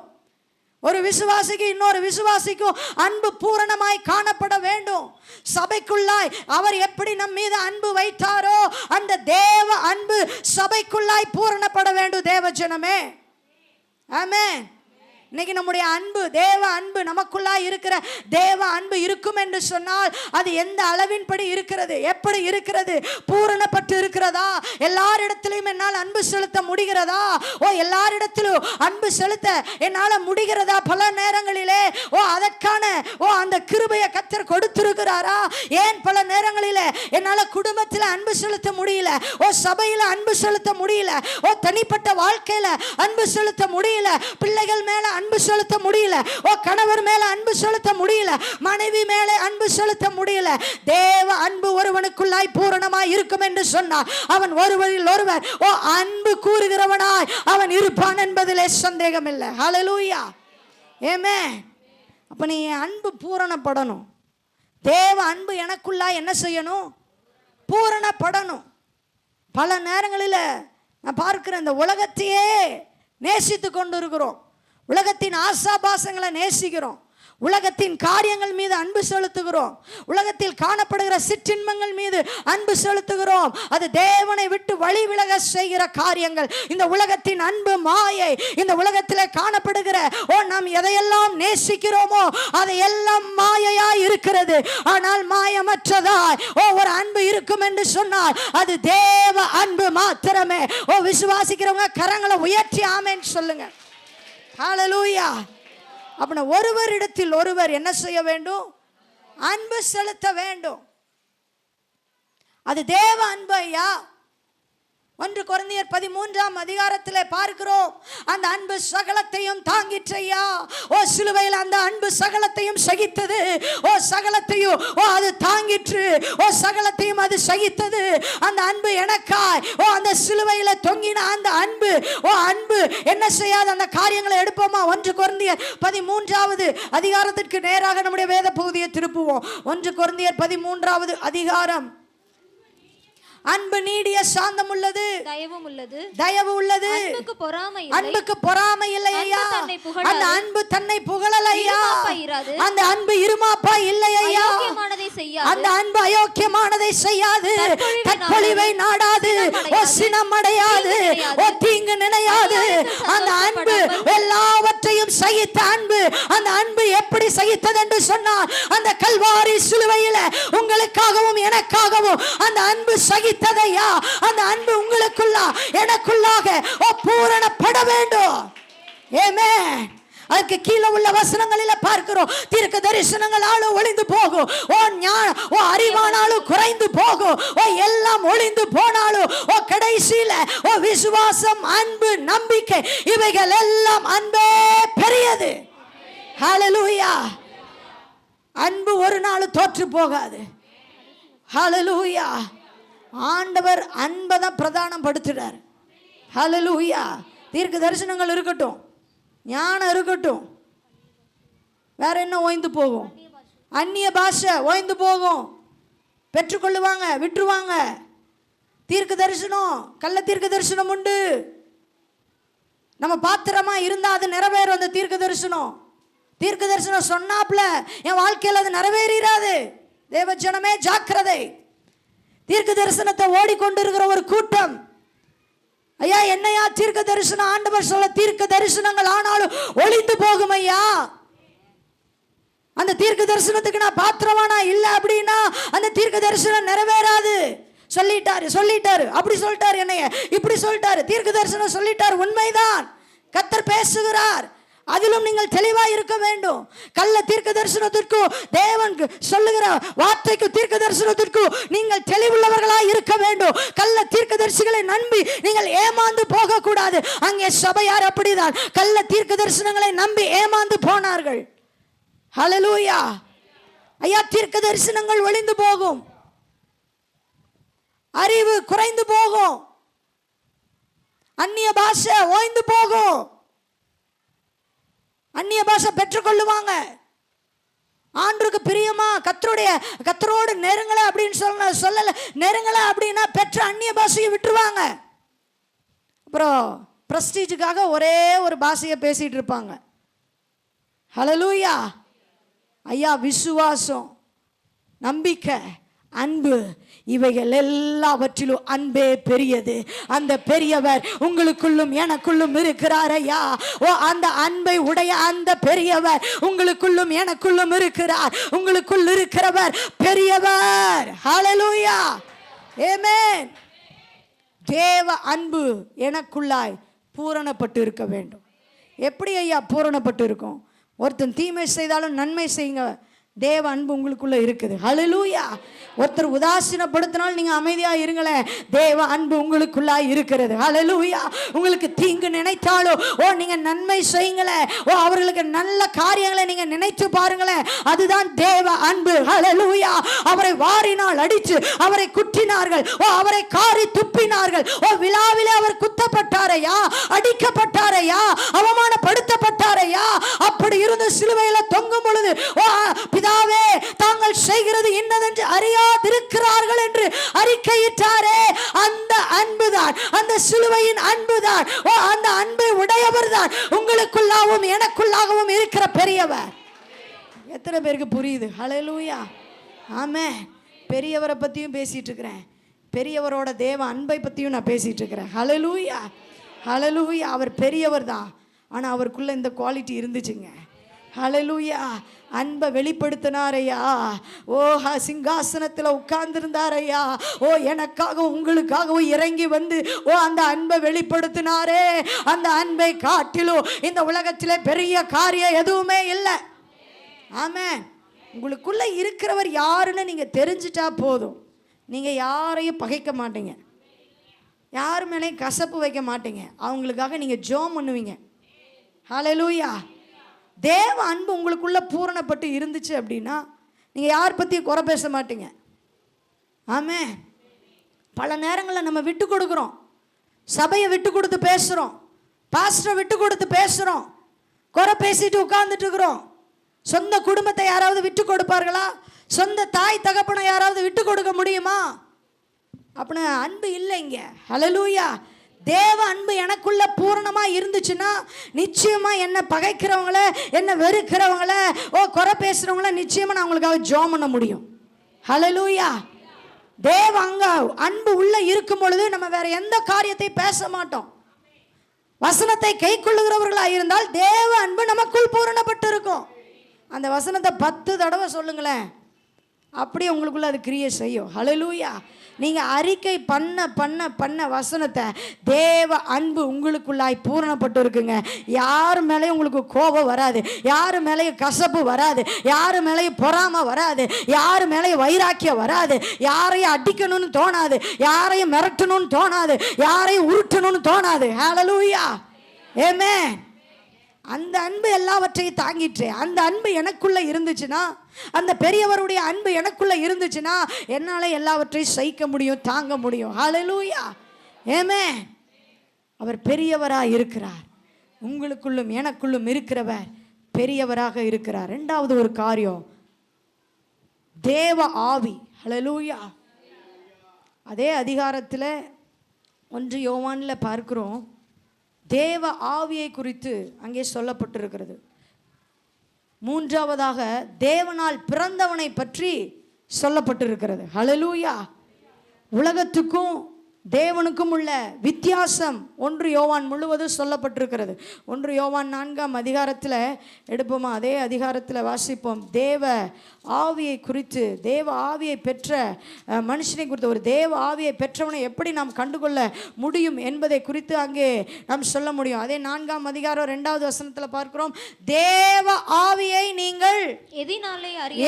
ஒரு விசுவாசிக்கு இன்னொரு விசுவாசிக்கும் அன்பு பூரணமாய் காணப்பட வேண்டும். சபைக்குள்ளாய் அவர் எப்படி நம் மீது அன்பு வைத்தாரோ அந்த தேவ அன்பு சபைக்குள்ளாய் பூரணப்பட வேண்டும் தேவ ஜனமே. ஆமென். இன்னைக்கு நம்முடைய அன்பு, தேவ அன்பு, நமக்குள்ளா இருக்கிற தேவ அன்பு இருக்கும் என்று சொன்னால் அது எந்த அளவின்படி இருக்கிறது, எப்படி இருக்கிறது? பூரணப்பட்டு இருக்கிறதா? எல்லாரிடத்திலும் என்னால் அன்பு செலுத்த முடிகிறதா? எல்லாரிடத்திலும் அன்பு செலுத்த என்னால் முடிகிறதா? பல நேரங்களிலே அதற்கான அந்த கிருபையை கர்த்தர் கொடுத்திருக்கிறாரா? ஏன் பல நேரங்களிலே என்னால் குடும்பத்தில் அன்பு செலுத்த முடியல, சபையில் அன்பு செலுத்த முடியல, தனிப்பட்ட வாழ்க்கையில அன்பு செலுத்த முடியல, பிள்ளைகள் மேல அன்பு செலுத்த முடியல, கணவர் மேல அன்பு செலுத்த முடியல, மனைவி மேல அன்பு செலுத்த முடியல. தேவ அன்பு ஒருவனுக்குள்ளாய் பூரணமாய் இருக்கும் என்று சொன்னார். அவன் ஒருவரில் ஒருவர் அன்பு கூறுகிறவனாய் அவன் இருப்பான் என்பதிலே சந்தேகம் இல்லை. ஹல்லேலூயா. ஆமென். அப்ப நீ அன்பு பூரணப்படணும். தேவ அன்பு எனக்குள்ளாய் என்ன செய்யணும்? பூரணப்படணும். பல நேரங்களில் நான் பார்க்கிறேன், இந்த உலகத்தையே நேசித்து கொண்டு இருக்கிறோம். உலகத்தின் ஆசாபாசங்களை நேசிக்கிறோம். உலகத்தின் காரியங்கள் மீது அன்பு செலுத்துகிறோம். உலகத்தில் காணப்படுகிற சிற்றின்பங்கள் மீது அன்பு செலுத்துகிறோம். அது தேவனை விட்டு வழி விலக செய்கிற காரியங்கள். இந்த உலகத்தின் அன்பு மாயை. இந்த உலகத்தில் காணப்படுகிற நாம் எதையெல்லாம் நேசிக்கிறோமோ அதையெல்லாம் மாயையாய் இருக்கிறது. ஆனால் மாயமற்றதாய் ஒரு அன்பு இருக்கும் என்று சொன்னால் அது தேவ அன்பு மாத்திரமே. விசுவாசிக்கிறவங்க கரங்களை உயர்த்தி ஆமென் சொல்லுங்க. ஹல்லேலூயா. அப்படின்னா ஒருவரிடத்தில் ஒருவர் என்ன செய்ய வேண்டும்? அன்பு செலுத்த வேண்டும். அது தேவ அன்பு ஐயா. 1 கொரிந்தியர் 13ஆம் அதிகாரத்திலே பார்க்கிறோம், அந்த அன்பு சகலத்தையும் தாங்கிற்றையா. சிலுவையில் அந்த அன்பு சகலத்தையும் சகித்தது. சகலத்தையும் அது தாங்கிற்று. சகலத்தையும் அது சகித்தது. அந்த அன்பு எனக்காய் அந்த சிலுவையில தொங்கின அந்த அன்பு அன்பு என்ன செய்யாத அந்த காரியங்களை எடுப்போமா? 1 கொரிந்தியர் 13ஆவது அதிகாரத்திற்கு நேராக நம்முடைய வேத பகுதியை திருப்புவோம். 1 கொரிந்தியர் 13ஆவது அதிகாரம். அன்பு நீடிய சாந்தம் உள்ளது, தயவும் உள்ளது, தயவு உள்ளது, அன்புக்கு பொறாமை இல்லை ஐயா. அந்த அன்பு தன்னை புகழல ஐயா. அந்த அன்பு இருமாப்பா இல்லை ஐயா. அந்த அன்பு அயோக்கியமானதை செய்யாது, தற்பொழிவை நாடாது, சினம் அடையாது, தீங்கு நினையாது. அந்த அன்பு எல்லாவற்றையும் சகித்த அன்பு. அந்த அன்பு எப்படி சகித்தது என்று சொன்னால், அந்த கல்வாரி சிலுவையில உங்களுக்காகவும் எனக்காகவும் அந்த அன்பு சகித்ததையா. அந்த அன்பு உங்களுக்குள்ள எனக்குள்ளாக பூரணப்பட வேண்டும். ஆமென். அதுக்கு கீழே உள்ள வசனங்களில பார்க்கிறோம், தீர்க்க தரிசனங்களாலும் ஒளிந்து போகும், அறிவானாலும் குறைந்து போகும், எல்லாம் ஒளிந்து போனாலும் கடைசியில விசுவாசம், அன்பு, நம்பிக்கை இவைகள் எல்லாம் அன்பே பெரியது. ஹல்லேலூயா. அன்பு ஒரு நாள் தோற்று போகாது. ஹல்லேலூயா. ஆண்டவர் அன்பை தான் பிரதானம் படுத்துறார். ஹல்லேலூயா. தீர்க்க தரிசனங்கள் இருக்கட்டும், ஞானம் இருக்கட்டும், வேற என்ன ஓய்ந்து போகும்? அந்நிய பாஷை ஓய்ந்து போகும். பெற்றுக்கொள்ளுவாங்க, விட்டுருவாங்க. தீர்க்க தரிசனம், கள்ள தீர்க்க தரிசனம் உண்டு. நம்ம பாத்திரமா இருந்தா அது நிறைவேறும். அந்த தீர்க்க தரிசனம், தீர்க்க தரிசனம் சொன்னாப்ல என் வாழ்க்கையில் அது நிறைவேறாது. தேவ ஜனமே ஜாக்கிரதை. தீர்க்க தரிசனத்தை ஓடிக்கொண்டிருக்கிற ஒரு கூட்டம், ஐயா என்னையா தீர்க்க தரிசனம்? ஆண்டவர் சொல்ல தீர்க்க தரிசனங்கள் ஆனாலும் ஒளிந்து போகும் ஐயா. அந்த தீர்க்க தரிசனத்துக்கு நான் பாத்திரவானா இல்லை அப்படின்னா அந்த தீர்க்க தரிசனம் நிறைவேறாது. சொல்லிட்டாரு அப்படி சொல்லிட்டாரு, என்னைய இப்படி சொல்லிட்டாரு, தீர்க்க தரிசனம் சொல்லிட்டாரு, உண்மைதான். கர்த்தர் பேசுகிறார், அதிலும் நீங்கள் தெளிவாக இருக்க வேண்டும். கள்ள தீர்க்க தரிசனத்திற்கும் தேவன் சொல்லுகிற வார்த்தைக்கு தீர்க்க தரிசனத்திற்கும் நீங்கள் தெளிவுள்ளவர்களாக இருக்க வேண்டும். கள்ள தீர்க்க தரிசிகளை நம்பி நீங்கள் ஏமாந்து போக கூடாது. அங்கே சபையார் அப்படிதான் கள்ள தீர்க்க தரிசனங்களை நம்பி ஏமாந்து போனார்கள். ஹல்லேலூயா. ஐயா, தீர்க்க தரிசனங்கள் ஒளிந்து போகும், அறிவு குறைந்து போகும், அந்நிய பாஷை ஓய்ந்து போகும். அந்நிய பாஷை பெற்றுக்கொள்ளுவாங்க. ஆண்டவருக்கு பிரியமா கர்த்தரோடு நெருங்கல அப்படின்னு சொல்லல, நெருங்கல அப்படின்னா பெற்ற அந்நிய பாஷையை விட்டுருவாங்க. அப்புறம் பிரஸ்டீஜுக்காக ஒரே ஒரு பாஷையை பேசிட்டு இருப்பாங்க. ஹல்லேலூயா. ஐயா, விசுவாசம், நம்பிக்கை, அன்பு, இவைகள் எல்லாவற்றிலும் அன்பே பெரியது. அந்த பெரியவர் உங்களுக்குள்ளும் எனக்குள்ளும் இருக்கிறார். ஐயா, அந்த அன்பை உடைய அந்த பெரியவர் உங்களுக்குள்ளும் எனக்குள்ளும் இருக்கிறார். உங்களுக்குள் இருக்கிறவர் பெரியவர். ஹல்லேலூயா. ஆமென். தேவ அன்பு எனக்குள்ளாய் பூரணப்பட்டு இருக்க வேண்டும். எப்படி ஐயா பூரணப்பட்டு இருக்கும்? ஒருத்தன் தீமை செய்தாலும் நன்மை செய்யுங்க, தேவ அன்பு உங்களுக்குள்ள இருக்குது. ஹல்லேலூயா. ஒருத்தர் உதாசீனப்படுத்தினால் நீங்க அமைதியா இருங்களேன், தேவ அன்பு உங்களுக்குள்ளா இருக்கிறது. ஹல்லேலூயா. உங்களுக்கு தீங்கு நினைத்தாலோ நீங்க நன்மை செய்யுங்களேன், அவர்களுக்கு நல்ல காரியங்களை நீங்க நினைத்து பாருங்களேன், அதுதான் தேவ அன்பு. ஹல்லேலூயா. அவரை வாரினால் அடித்து அவரை குட்டினார்கள், அவரை காரி துப்பினார்கள். விழாவிலே அவர் குத்தப்பட்டாரையா, அடிக்கப்பட்டாரையா, அவமானப்படுத்தப்பட்டாரையா. அப்படி இருந்து சிலுவையில தொங்கும் பொழுது பிதாவே தாங்கள் செய்கிறது இன்னதென்று அறியாதிருக்கிறார்கள் என்று அறிக்கையிட்டாரே, அந்த அன்புதான், அந்த சிலுவையின் அன்புதான், அந்த அன்பை உடையவர் தான் உங்களுக்குள்ளாகவும் எனக்குள்ளாகவும் இருக்கிற பெரியவர். எத்தனை பேருக்கு புரியுது? ஹல்லேலூயா. ஆமென். பெரியவரை பத்தியும் பேசிட்டு இருக்கிறேன், பெரியவரோட தேவ அன்பை பத்தியும் நான் பேசிட்டு இருக்கிறேன். ஹல்லேலூயா. ஹல்லேலூயா. அவர் பெரியவர் தான், ஆனா அவருக்குள்ள இந்த குவாலிட்டி இருந்துச்சுங்க. ஹல்லேலூயா. அன்பை வெளிப்படுத்தினாரையா. சிங்காசனத்தில் உட்கார்ந்திருந்தாரையா. எனக்காகவும் உங்களுக்காகவும் இறங்கி வந்து அந்த அன்பை வெளிப்படுத்தினாரே. அந்த அன்பை காட்டிலும் இந்த உலகத்திலே பெரிய காரியம் எதுவுமே இல்லை. ஆமென். உங்களுக்குள்ள இருக்கிறவர் யாருன்னு நீங்க தெரிஞ்சிட்டா போதும், நீங்க யாரையும் பகைக்க மாட்டீங்க, யாரு மேலேயும் கசப்பு வைக்க மாட்டீங்க, அவங்களுக்காக நீங்க ஜெபம் பண்ணுவீங்க. ஹல்லேலூயா. தேவ அன்பு உங்களுக்குள்ள பூரணப்பட்டு இருந்துச்சு அப்படின்னா நீங்க யார் பத்தியும் குறை பேச மாட்டீங்க. ஆமென். பல நேரங்களில் நம்ம விட்டு கொடுக்குறோம், சபையை விட்டு கொடுத்து பேசுறோம், பாஸ்டரை விட்டு கொடுத்து பேசுறோம், குறை பேசிட்டு உட்கார்ந்துட்டு இருக்கிறோம். சொந்த குடும்பத்தை யாராவது விட்டு கொடுப்பார்களா? சொந்த தாய் தகப்பனை யாராவது விட்டு கொடுக்க முடியுமா? அப்படின்னா அன்பு இல்லைங்க. ஹல்லேலூயா. தேவ அன்பு எனக்குள்ள பூரணமா இருந்துச்சுன்னா நிச்சயமா என்ன பகைக்கிறவங்கள, என்ன வெறுக்கிறவங்கள, குறை பேசுறவங்கள நிச்சயமா நான் அவங்களுக்காக ஜெபம் பண்ண முடியும். ஹல்லேலூயா. தேவ அங்க அன்பு உள்ள இருக்கும் பொழுது நம்ம வேற எந்த காரியத்தை பேச மாட்டோம். வசனத்தை கை கொள்ளுகிறவர்களா இருந்தால் தேவ அன்பு நமக்குள் பூரணப்பட்டு இருக்கும். அந்த வசனத்தை 10 தடவை சொல்லுங்களேன், அப்படியே உங்களுக்குள்ள அது கிரியை செய்யும். ஹல்லேலூயா. நீங்கள் அறிக்கை பண்ண பண்ண பண்ண வசனத்தை தேவ அன்பு உங்களுக்குள்ளாய் பூரணப்பட்டு இருக்குங்க. யார் மேலேயும் உங்களுக்கு கோபம் வராது, யார் மேலேயும் கசப்பு வராது, யார் மேலேயும் பொறாமை வராது, யார் மேலேயும் வைராக்கியம் வராது, யாரையும் அடிக்கணும்னு தோணாது, யாரையும் மிரட்டணும்னு தோணாது, யாரையும் உருட்டணும்னு தோணாது. ஹல்லேலூயா. ஆமென். அந்த அன்பு எல்லாவற்றையும் தாங்கிட்டு, அந்த அன்பு எனக்குள்ள இருந்துச்சுன்னா, அந்த பெரியவருடைய அன்பு எனக்குள்ள இருந்துச்சுன்னா என்னால எல்லாவற்றையும் சகிக்க முடியும், தாங்க முடியும். ஹல்லேலூயா. ஆமென். அவர் பெரியவராக இருக்கிறார். உங்களுக்குள்ளும் எனக்குள்ளும் இருக்கிறவர் பெரியவராக இருக்கிறார். இரண்டாவது ஒரு காரியம், தேவ ஆவி. ஹல்லேலூயா. அதே அதிகாரத்தில் 1 யோவானில் பார்க்கிறோம், தேவ ஆவியை குறித்து அங்கே சொல்லப்பட்டிருக்கிறது. மூன்றாவதாக தேவனால் பிறந்தவனை பற்றி சொல்லப்பட்டிருக்கிறது. ஹல்லேலூயா. உலகத்துக்கும் தேவனுக்கும் உள்ள வித்தியாசம் 1 யோவான் முழுவதும் சொல்லப்பட்டிருக்கிறது. 1 யோவான் 4ஆம் அதிகாரத்தில் எடுப்போமா, அதே அதிகாரத்தில் வாசிப்போம். தேவ ஆவியை குறித்து, தேவ ஆவியை பெற்ற மனுஷனை குறித்து, ஒரு தேவ ஆவியை பெற்றவனை எப்படி நாம் கண்டுகொள்ள முடியும் என்பதை குறித்து அங்கே நாம் சொல்ல முடியும். அதே 4ஆம் அதிகாரம் 2வது வசனத்தில் பார்க்கிறோம், தேவ ஆவியை நீங்கள்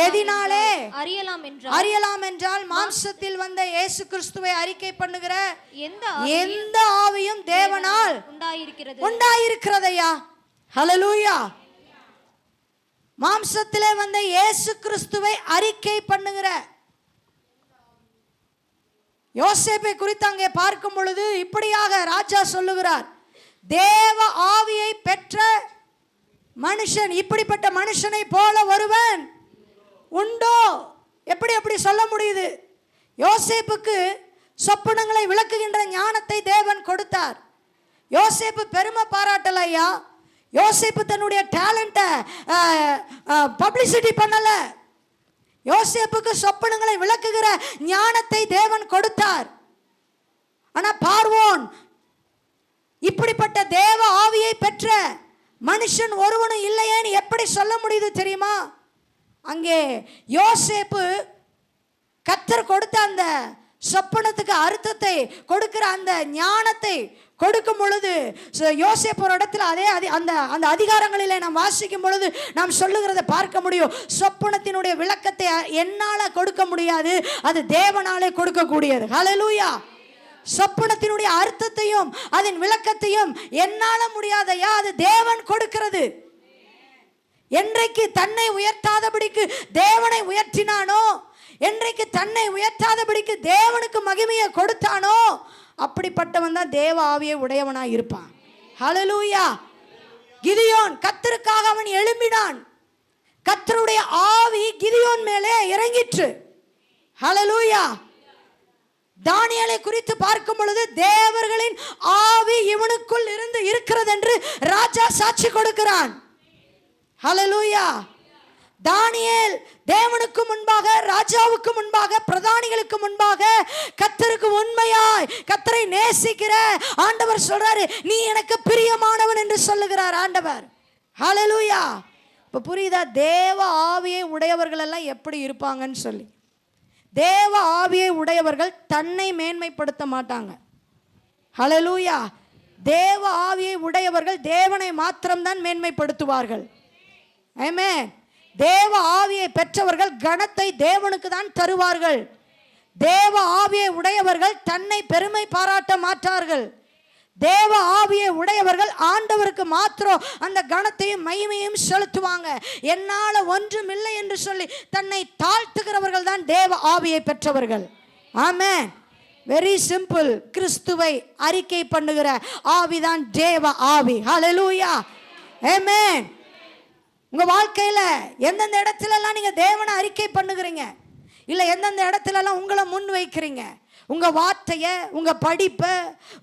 எதினாலே அறியலாம் என்றால் மாம்சத்தில் வந்த இயேசு கிறிஸ்துவை அறிக்கை பண்ணுகிற எந்த ஆவியும் தேவனால் உண்டாயிருக்கிறதையா. ஹல்லேலூயா. மாம்சத்திலே வந்த இயேசு கிறிஸ்துவை அறிக்கை பண்ணுகிற யோசேப்பை குறித்து அங்கே பார்க்கும் பொழுது இப்படியாக ராஜா சொல்லுகிறார், தேவ ஆவியை பெற்ற மனுஷன், இப்படிப்பட்ட மனுஷனை போல ஒருவன் உண்டோ? எப்படி சொல்ல முடியுது? யோசேப்புக்கு சொப்பனங்களை விளக்குகின்ற ஞானத்தை தேவன் கொடுத்தார். யோசேப்பு பெருமை பாராட்டலையா, யோசேப்பு தன்னுடைய டேலண்ட்டை பப்ளிசிட்டி பண்ணல. யோசேப்புக்கு சொப்பனங்களை விளக்குகிற ஞானத்தை தேவன் கொடுத்தார். ஆனா பார்வோன் இப்படிப்பட்ட தேவ ஆவியை பெற்ற மனுஷன் ஒருவனும் இல்லையேன்னு எப்படி சொல்ல முடியுது தெரியுமா? அங்கே யோசேப்பு கர்த்தர் கொடுத்த அந்த சொப்பனத்துக்கு அர்த்தத்தை கொடுக்கிற அந்த ஞானத்தை கொடுக்கும் பொழுது யோசேப்பு ஒரு இடத்துல அதே அந்த அதிகாரங்களிலே நாம் வாசிக்கும் பொழுது நாம் சொல்லுகிறத பார்க்க முடியும். சொப்பனத்தினுடைய விளக்கத்தை என்னால் கொடுக்க முடியாது, அது தேவனாலே கொடுக்கக்கூடியது. ஹல்லேலூயா. சொப்பனத்தினுடைய அர்த்தத்தையும் அதன் விளக்கத்தையும் என்னால முடியாதையா, அது தேவன் கொடுக்கிறது. என்றைக்கு தன்னை உயர்த்தாதபடிக்கு தேவனை உயர்த்தினானோ, என்றைக்கு தன்னை உயர்த்தாதபடிக்கு தேவனுக்கு மகிமையை கொடுத்தானோ, அப்படிப்பட்டவன் தான் தேவ ஆவியை உடையவனாய் இருப்பான். ஹல்லேலூயா. கிதியோன் கர்த்தருக்காக அவன் எழும்பினான். கர்த்தருடைய ஆவி கிதியோன் மேலே இறங்கிற்று. ஹல்லேலூயா. தானியேலை குறித்து பார்க்கும் பொழுது தேவர்களின் ஆவி இவனுக்குள் இருந்து இருக்கிறது என்று ராஜா சாட்சி கொடுக்கிறான். ஹல்லேலூயா. தானியேல் தேவனுக்கு முன்பாக, ராஜாவுக்கு முன்பாக, பிரதானிகளுக்கு முன்பாக கர்த்தருக்கு உண்மையாய், கர்த்தரை நேசிக்கிற ஆண்டவர் சொல்றாரு, நீ எனக்கு பிரியமானவன் என்று சொல்லுகிறார் ஆண்டவர். ஹல்லேலூயா. இப்ப புரியுதா தேவ ஆவியை உடையவர்கள் எல்லாம் எப்படி இருப்பாங்கன்னு சொல்லி? தேவ ஆவியை உடையவர்கள் தன்னை மேன்மைப்படுத்த மாட்டாங்க. ஹல்லேலூயா. தேவ ஆவியை உடையவர்கள் தேவனை மாத்திரம்தான் மேன்மைப்படுத்துவார்கள். ஆமென். தேவ ஆவியை பெற்றவர்கள் கனத்தை தேவனுக்கு தான் தருவார்கள். தேவ ஆவியை உடையவர்கள் தன்னை பெருமை பாராட்ட மாட்டார்கள். தேவ ஆவியை உடையவர்கள் ஆண்டவருக்கு மாத்திரம் அந்த கனத்தையும் மகிமையும் செலுத்துவாங்க. என்னால ஒன்றும் இல்லை என்று சொல்லி தன்னை தாழ்த்துகிறவர்கள் தான் தேவ ஆவியை பெற்றவர்கள். ஆமென். Very simple. கிறிஸ்துவை அறிக்கை பண்ணுகிற ஆவிதான் தேவ ஆவி. ஹல்லேலூயா. ஆமென். உங்க வாழ்க்கையில எந்தெந்த இடத்துல எல்லாம் நீங்க தேவனை அறிக்கை பண்ணுகிறீங்க, இல்ல எந்தெந்த இடத்துல எல்லாம் உங்களை முன் வைக்கிறீங்க, உங்க வார்த்தைய, உங்க படிப்பை,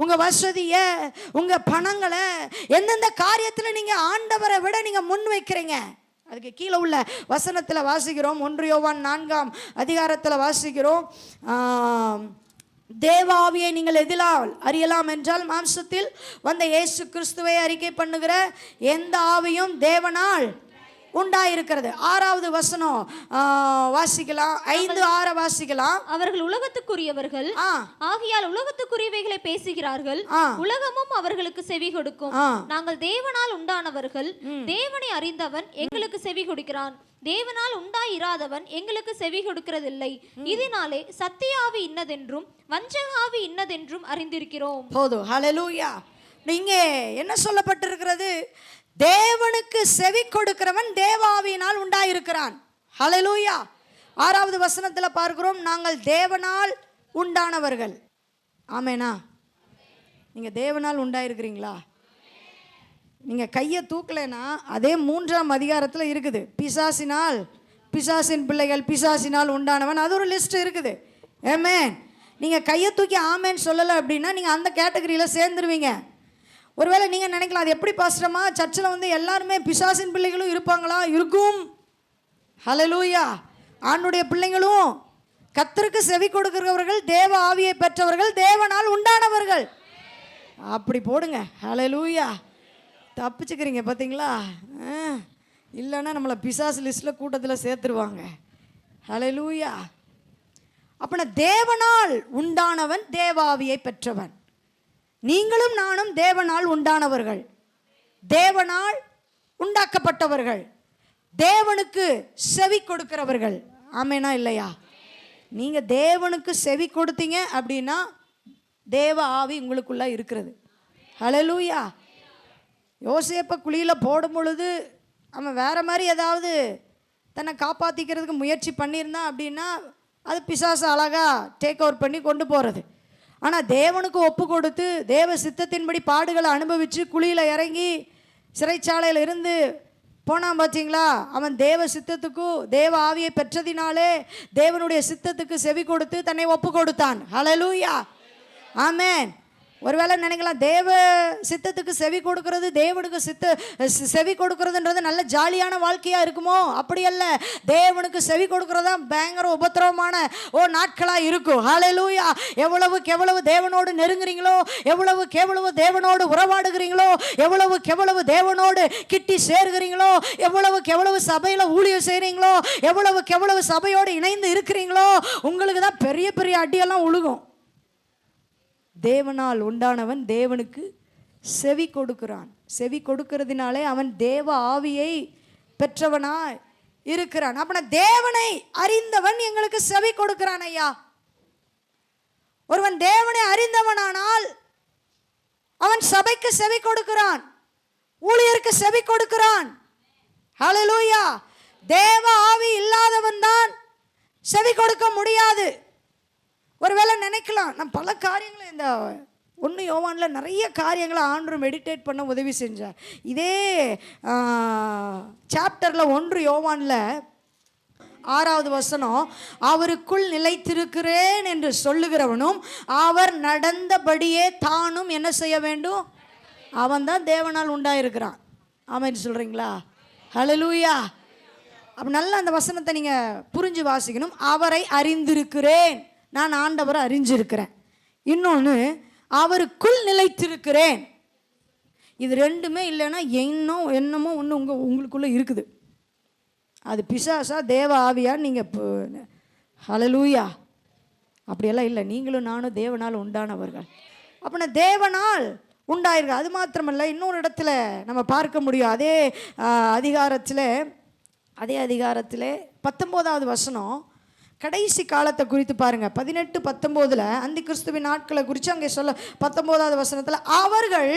உங்க வசதிய, உங்க பணங்களை, எந்தெந்த காரியத்துல நீங்க ஆண்டவரை விட நீங்க முன் வைக்கிறீங்க? அதுக்கு கீழே உள்ள வசனத்துல வாசிக்கிறோம். 1 யோவான் 4ஆம் அதிகாரத்துல வாசிக்கிறோம், தேவாவியை நீங்கள் எதிலால் அறியலாம் என்றால் மாம்சத்தில் வந்த இயேசு கிறிஸ்துவை அறிக்கை பண்ணுகிற எந்த ஆவியும் தேவனால் உண்டாயிருக்கிறது. 6வது வசனம் வாசிக்கலாம். 5:6 வாசிக்கலாம். அவர்கள் உலகத்துக்குரியவர்கள் ஆகையால் உலகத்துக்குரியவைகளை பேசுகிறார்கள், உலகமும் அவர்களுக்கு செவி கொடுக்கும். நாங்கள் தேவனால் உண்டானவர்கள், தேவனை அறிந்தவன் எங்களுக்கு செவி கொடுக்கிறான், தேவனால் உண்டாயிராதவன் எங்களுக்கு செவி கொடுக்கிறதில்லை. இதனாலே சத்திய ஆவி இன்னதென்றும் வஞ்சக ஆவி இன்னதென்றும் அறிந்திருக்கிறோம். போதும். ஹல்லேலூயா. நீங்க என்ன சொல்லப்பட்டிருக்கிறது? தேவனுக்கு செவி கொடுக்கிறவன் தேவாவியினால் உண்டாயிருக்கிறான். ஹல்லேலூயா. 6வது வசனத்துல பார்க்கிறோம், நாங்கள் தேவனால் உண்டானவர்கள். ஆமேனா? நீங்க தேவனால் உண்டாயிருக்கிறீங்களா? நீங்க கையை தூக்கலைன்னா அதே 3ஆம் அதிகாரத்துல இருக்குது. பிசாசினால், பிசாசின் பிள்ளைகள், பிசாசினால் உண்டானவன், அது ஒரு லிஸ்ட் இருக்குது. ஆமென். நீங்க கையை தூக்கி ஆமேன்னு சொல்லலை அப்படின்னா நீங்க அந்த கேட்டகரியில சேர்ந்துருவீங்க. ஒருவேளை நீங்கள் நினைக்கலாம், அது எப்படி பாஸ்டர்மா, சர்ச்சில் வந்து எல்லாருமே பிசாசின் பிள்ளைகளும் இருப்பாங்களா? இருக்கும். ஹல்லேலூயா. ஆண்டுடைய பிள்ளைங்களும் கர்த்தருக்கு செவி கொடுக்கிறவர்கள் தேவ ஆவியை பெற்றவர்கள், தேவனால் உண்டானவர்கள். அப்படி போடுங்க. ஹல்லேலூயா. தப்பிச்சுக்கிறீங்க பார்த்தீங்களா? இல்லைன்னா நம்மளை பிசாசு லிஸ்ட்டில் கூட்டத்தில் சேர்த்துருவாங்க. ஹல்லேலூயா. அப்படின்னா தேவனால் உண்டானவன் தேவாவியை பெற்றவன். நீங்களும் நானும் தேவனால் உண்டானவர்கள், தேவனால் உண்டாக்கப்பட்டவர்கள், தேவனுக்கு செவி கொடுக்கிறவர்கள். ஆமேனா இல்லையா? நீங்கள் தேவனுக்கு செவி கொடுத்தீங்க அப்படின்னா தேவ ஆவி உங்களுக்குள்ளே இருக்கிறது. ஹல்லேலூயா. யோசேப்பை குழியில் போடும் பொழுது அவன் வேறு மாதிரி ஏதாவது தன்னை காப்பாற்றிக்கிறதுக்கு முயற்சி பண்ணியிருந்தான் அப்படின்னா அது பிசாசு அழகாக டேக் ஓவர் பண்ணி கொண்டு போகிறது. ஆனால் தேவனுக்கு ஒப்பு கொடுத்து தேவ சித்தத்தின்படி பாடுகளை அனுபவித்து குழியில் இறங்கி சிறைச்சாலையில் இருந்து போனான் பார்த்தீங்களா? அவன் தேவ சித்தத்துக்கும் தேவ ஆவியை பெற்றதினாலே தேவனுடைய சித்தத்துக்கு செவி கொடுத்து தன்னை ஒப்பு கொடுத்தான். ஹல்லேலூயா. ஆமென். ஒருவேளை நினைக்கலாம் தேவ சித்தத்துக்கு செவி கொடுக்கறது, தேவனுக்கு செவி கொடுக்கறதுன்றது நல்ல ஜாலியான வாழ்க்கையாக இருக்குமோ? அப்படி அல்ல. தேவனுக்கு செவி கொடுக்கறதா பயங்கர உபத்திரவமான நாட்களாக இருக்கும். ஹல்லேலூயா. எவ்வளவுக்கு எவ்வளவு தேவனோடு நெருங்குறீங்களோ, எவ்வளவுக்கு எவ்வளவு தேவனோடு உறவாடுகிறீங்களோ, எவ்வளவுக்கு எவ்வளவு தேவனோடு கிட்டி சேர்கிறீங்களோ, எவ்வளவுக்கு எவ்வளவு சபையில் ஊழியம் செய்கிறீங்களோ, எவ்வளவுக்கு எவ்வளவு சபையோடு இணைந்து இருக்கிறீங்களோ, உங்களுக்கு தான் பெரிய பெரிய அடியெல்லாம் உழுகும். தேவனால் உண்டானவன் தேவனுக்கு செவி கொடுக்கிறான். செவி கொடுக்கிறதுனாலே அவன் தேவ ஆவியை பெற்றவனாய் இருக்கிறான். அப்படின்னா தேவனை அறிந்தவன் எங்களுக்கு செவி கொடுக்கிறான். ஐயா, ஒருவன் தேவனை அறிந்தவனானால் அவன் சபைக்கு செவி கொடுக்கிறான், ஊழியருக்கு செவி கொடுக்கிறான். ஹல்லேலூயா. தேவ ஆவி இல்லாதவன் தான் செவி கொடுக்க முடியாது. ஒருவேளை நினைக்கலாம், நான் பல காரியங்களை இந்த 1 யோவானில் நிறைய காரியங்களை ஆண்டவர் மெடிடேட் பண்ண உதவி செஞ்சார். இதே சாப்டரில் 1 யோவானில் 6வது வசனம், அவருக்குள் நிலைத்திருக்கிறேன் என்று சொல்லுகிறவனும் அவர் நடந்தபடியே தானும் என்ன செய்ய வேண்டும்? அவன் தான் தேவனால் உண்டாயிருக்கிறான். ஆமென் சொல்கிறீங்களா? ஹல்லேலூயா. அப்போ நல்லா அந்த வசனத்தை நீங்கள் புரிஞ்சு வாசிக்கணும். அவரை அறிந்திருக்கிறேன், நான் ஆண்டவரை அறிஞ்சிருக்கிறேன். இன்னொன்று, அவருக்குள் நிலைத்திருக்கிறேன். இது ரெண்டுமே இல்லைன்னா என்னமோ ஒன்று உங்களுக்குள்ளே இருக்குது. அது பிசாசா தேவ ஆவியா? நீங்கள் ஹல்லேலூயா. அப்படியெல்லாம் இல்லை. நீங்களும் நானும் தேவனால் உண்டானவர்கள். அப்படின்னா தேவனால் உண்டாயிருக்க. அது மாத்திரமல்ல, இன்னொரு இடத்துல நம்ம பார்க்க முடியும். அதே அதிகாரத்தில் 19வது வசனம் கடைசி காலத்தை குறித்து பாருங்க. 18-19 அந்தி கிறிஸ்துவின் நாட்களை குறித்து அங்கே சொல்ல 19வது வசனத்தில் அவர்கள்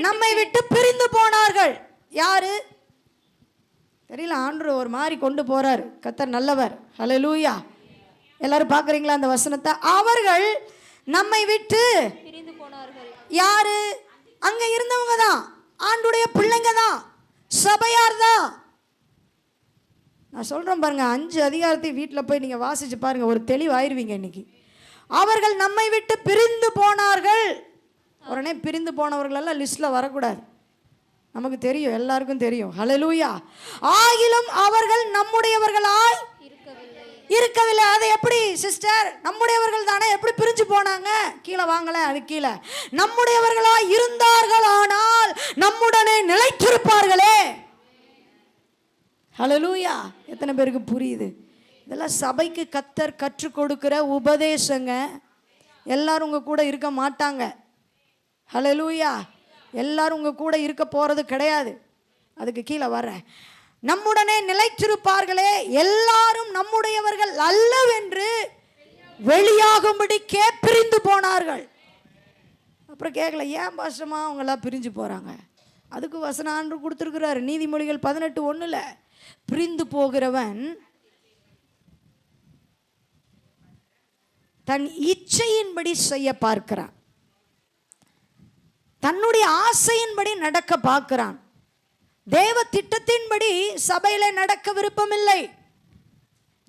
நம்மை விட்டு பிரிந்து போனார்கள். யாரு தெரியல, ஆண்டவர் ஒரு மாதிரி கொண்டு போறார். கர்த்தர் நல்லவர். ஹல்லேலூயா. எல்லாரும் பார்க்குறீங்களா அந்த வசனத்தை? அவர்கள் நம்மை விட்டு பிரிந்து போனார்கள். யாரு? அங்க இருந்தவங்க தான், ஆண்டுடைய பிள்ளைங்க தான், சபையார் தான். நான் சொல்கிறேன் பாருங்க, 5 அதிகாரத்தையும் வீட்டில் போய் நீங்கள் வாசிச்சு பாருங்க, ஒரு தெளிவாயிருவீங்க இன்னைக்கு. அவர்கள் நம்மை விட்டு பிரிந்து போனார்கள். உடனே பிரிந்து போனவர்களெல்லாம் லிஸ்ட்டில் வரக்கூடாது. நமக்கு தெரியும், எல்லாருக்கும் தெரியும். ஹல்லேலூயா. ஆகிலும் அவர்கள் நம்முடையவர்களாய் இருக்கவில்லை. அது எப்படி சிஸ்டர்? நம்முடையவர்கள் தானே, எப்படி பிரிஞ்சு போனாங்க? கீழே வாங்கல, அது கீழே. நம்முடையவர்களாய் இருந்தார்கள், ஆனால் நம்முடனே நிலைத்திருப்பார்களே. ஹல்லேலூயா. எத்தனை பேருக்கு புரியுது? இதெல்லாம் சபைக்கு கர்த்தர் கற்றுக் கொடுக்கிற உபதேசங்க. எல்லாரும் உங்கள் கூட இருக்க மாட்டாங்க. ஹல்லேலூயா. எல்லாரும் உங்கள் கூட இருக்க போகிறது கிடையாது. அதுக்கு கீழே வர்றேன். நம்முடனே நிலைத்திருப்பார்களே, எல்லாரும் நம்முடையவர்கள் அல்லவென்று வெளியாகும்படிக்கே பிரிந்து போனார்கள். அப்புறம் கேட்கல, ஏன் பாசமா அவங்களாம் பிரிஞ்சு போகிறாங்க? அதுக்கு வசனம் ஆண்டு கொடுத்துருக்கிறாரு. நீதிமொழிகள் 18:1 பிரிந்து போகிறவன் தன் இச்சையின்படி செய்ய பார்க்கிறான், தன்னுடைய ஆசையின்படி நடக்க பார்க்கிறான். தேவ திட்டத்தின்படி சபையில நடக்க விருப்பமில்லை.